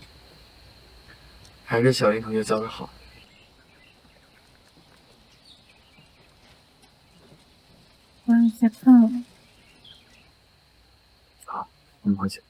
还是小林同学教的好。
我有些困了。
好，我们回去。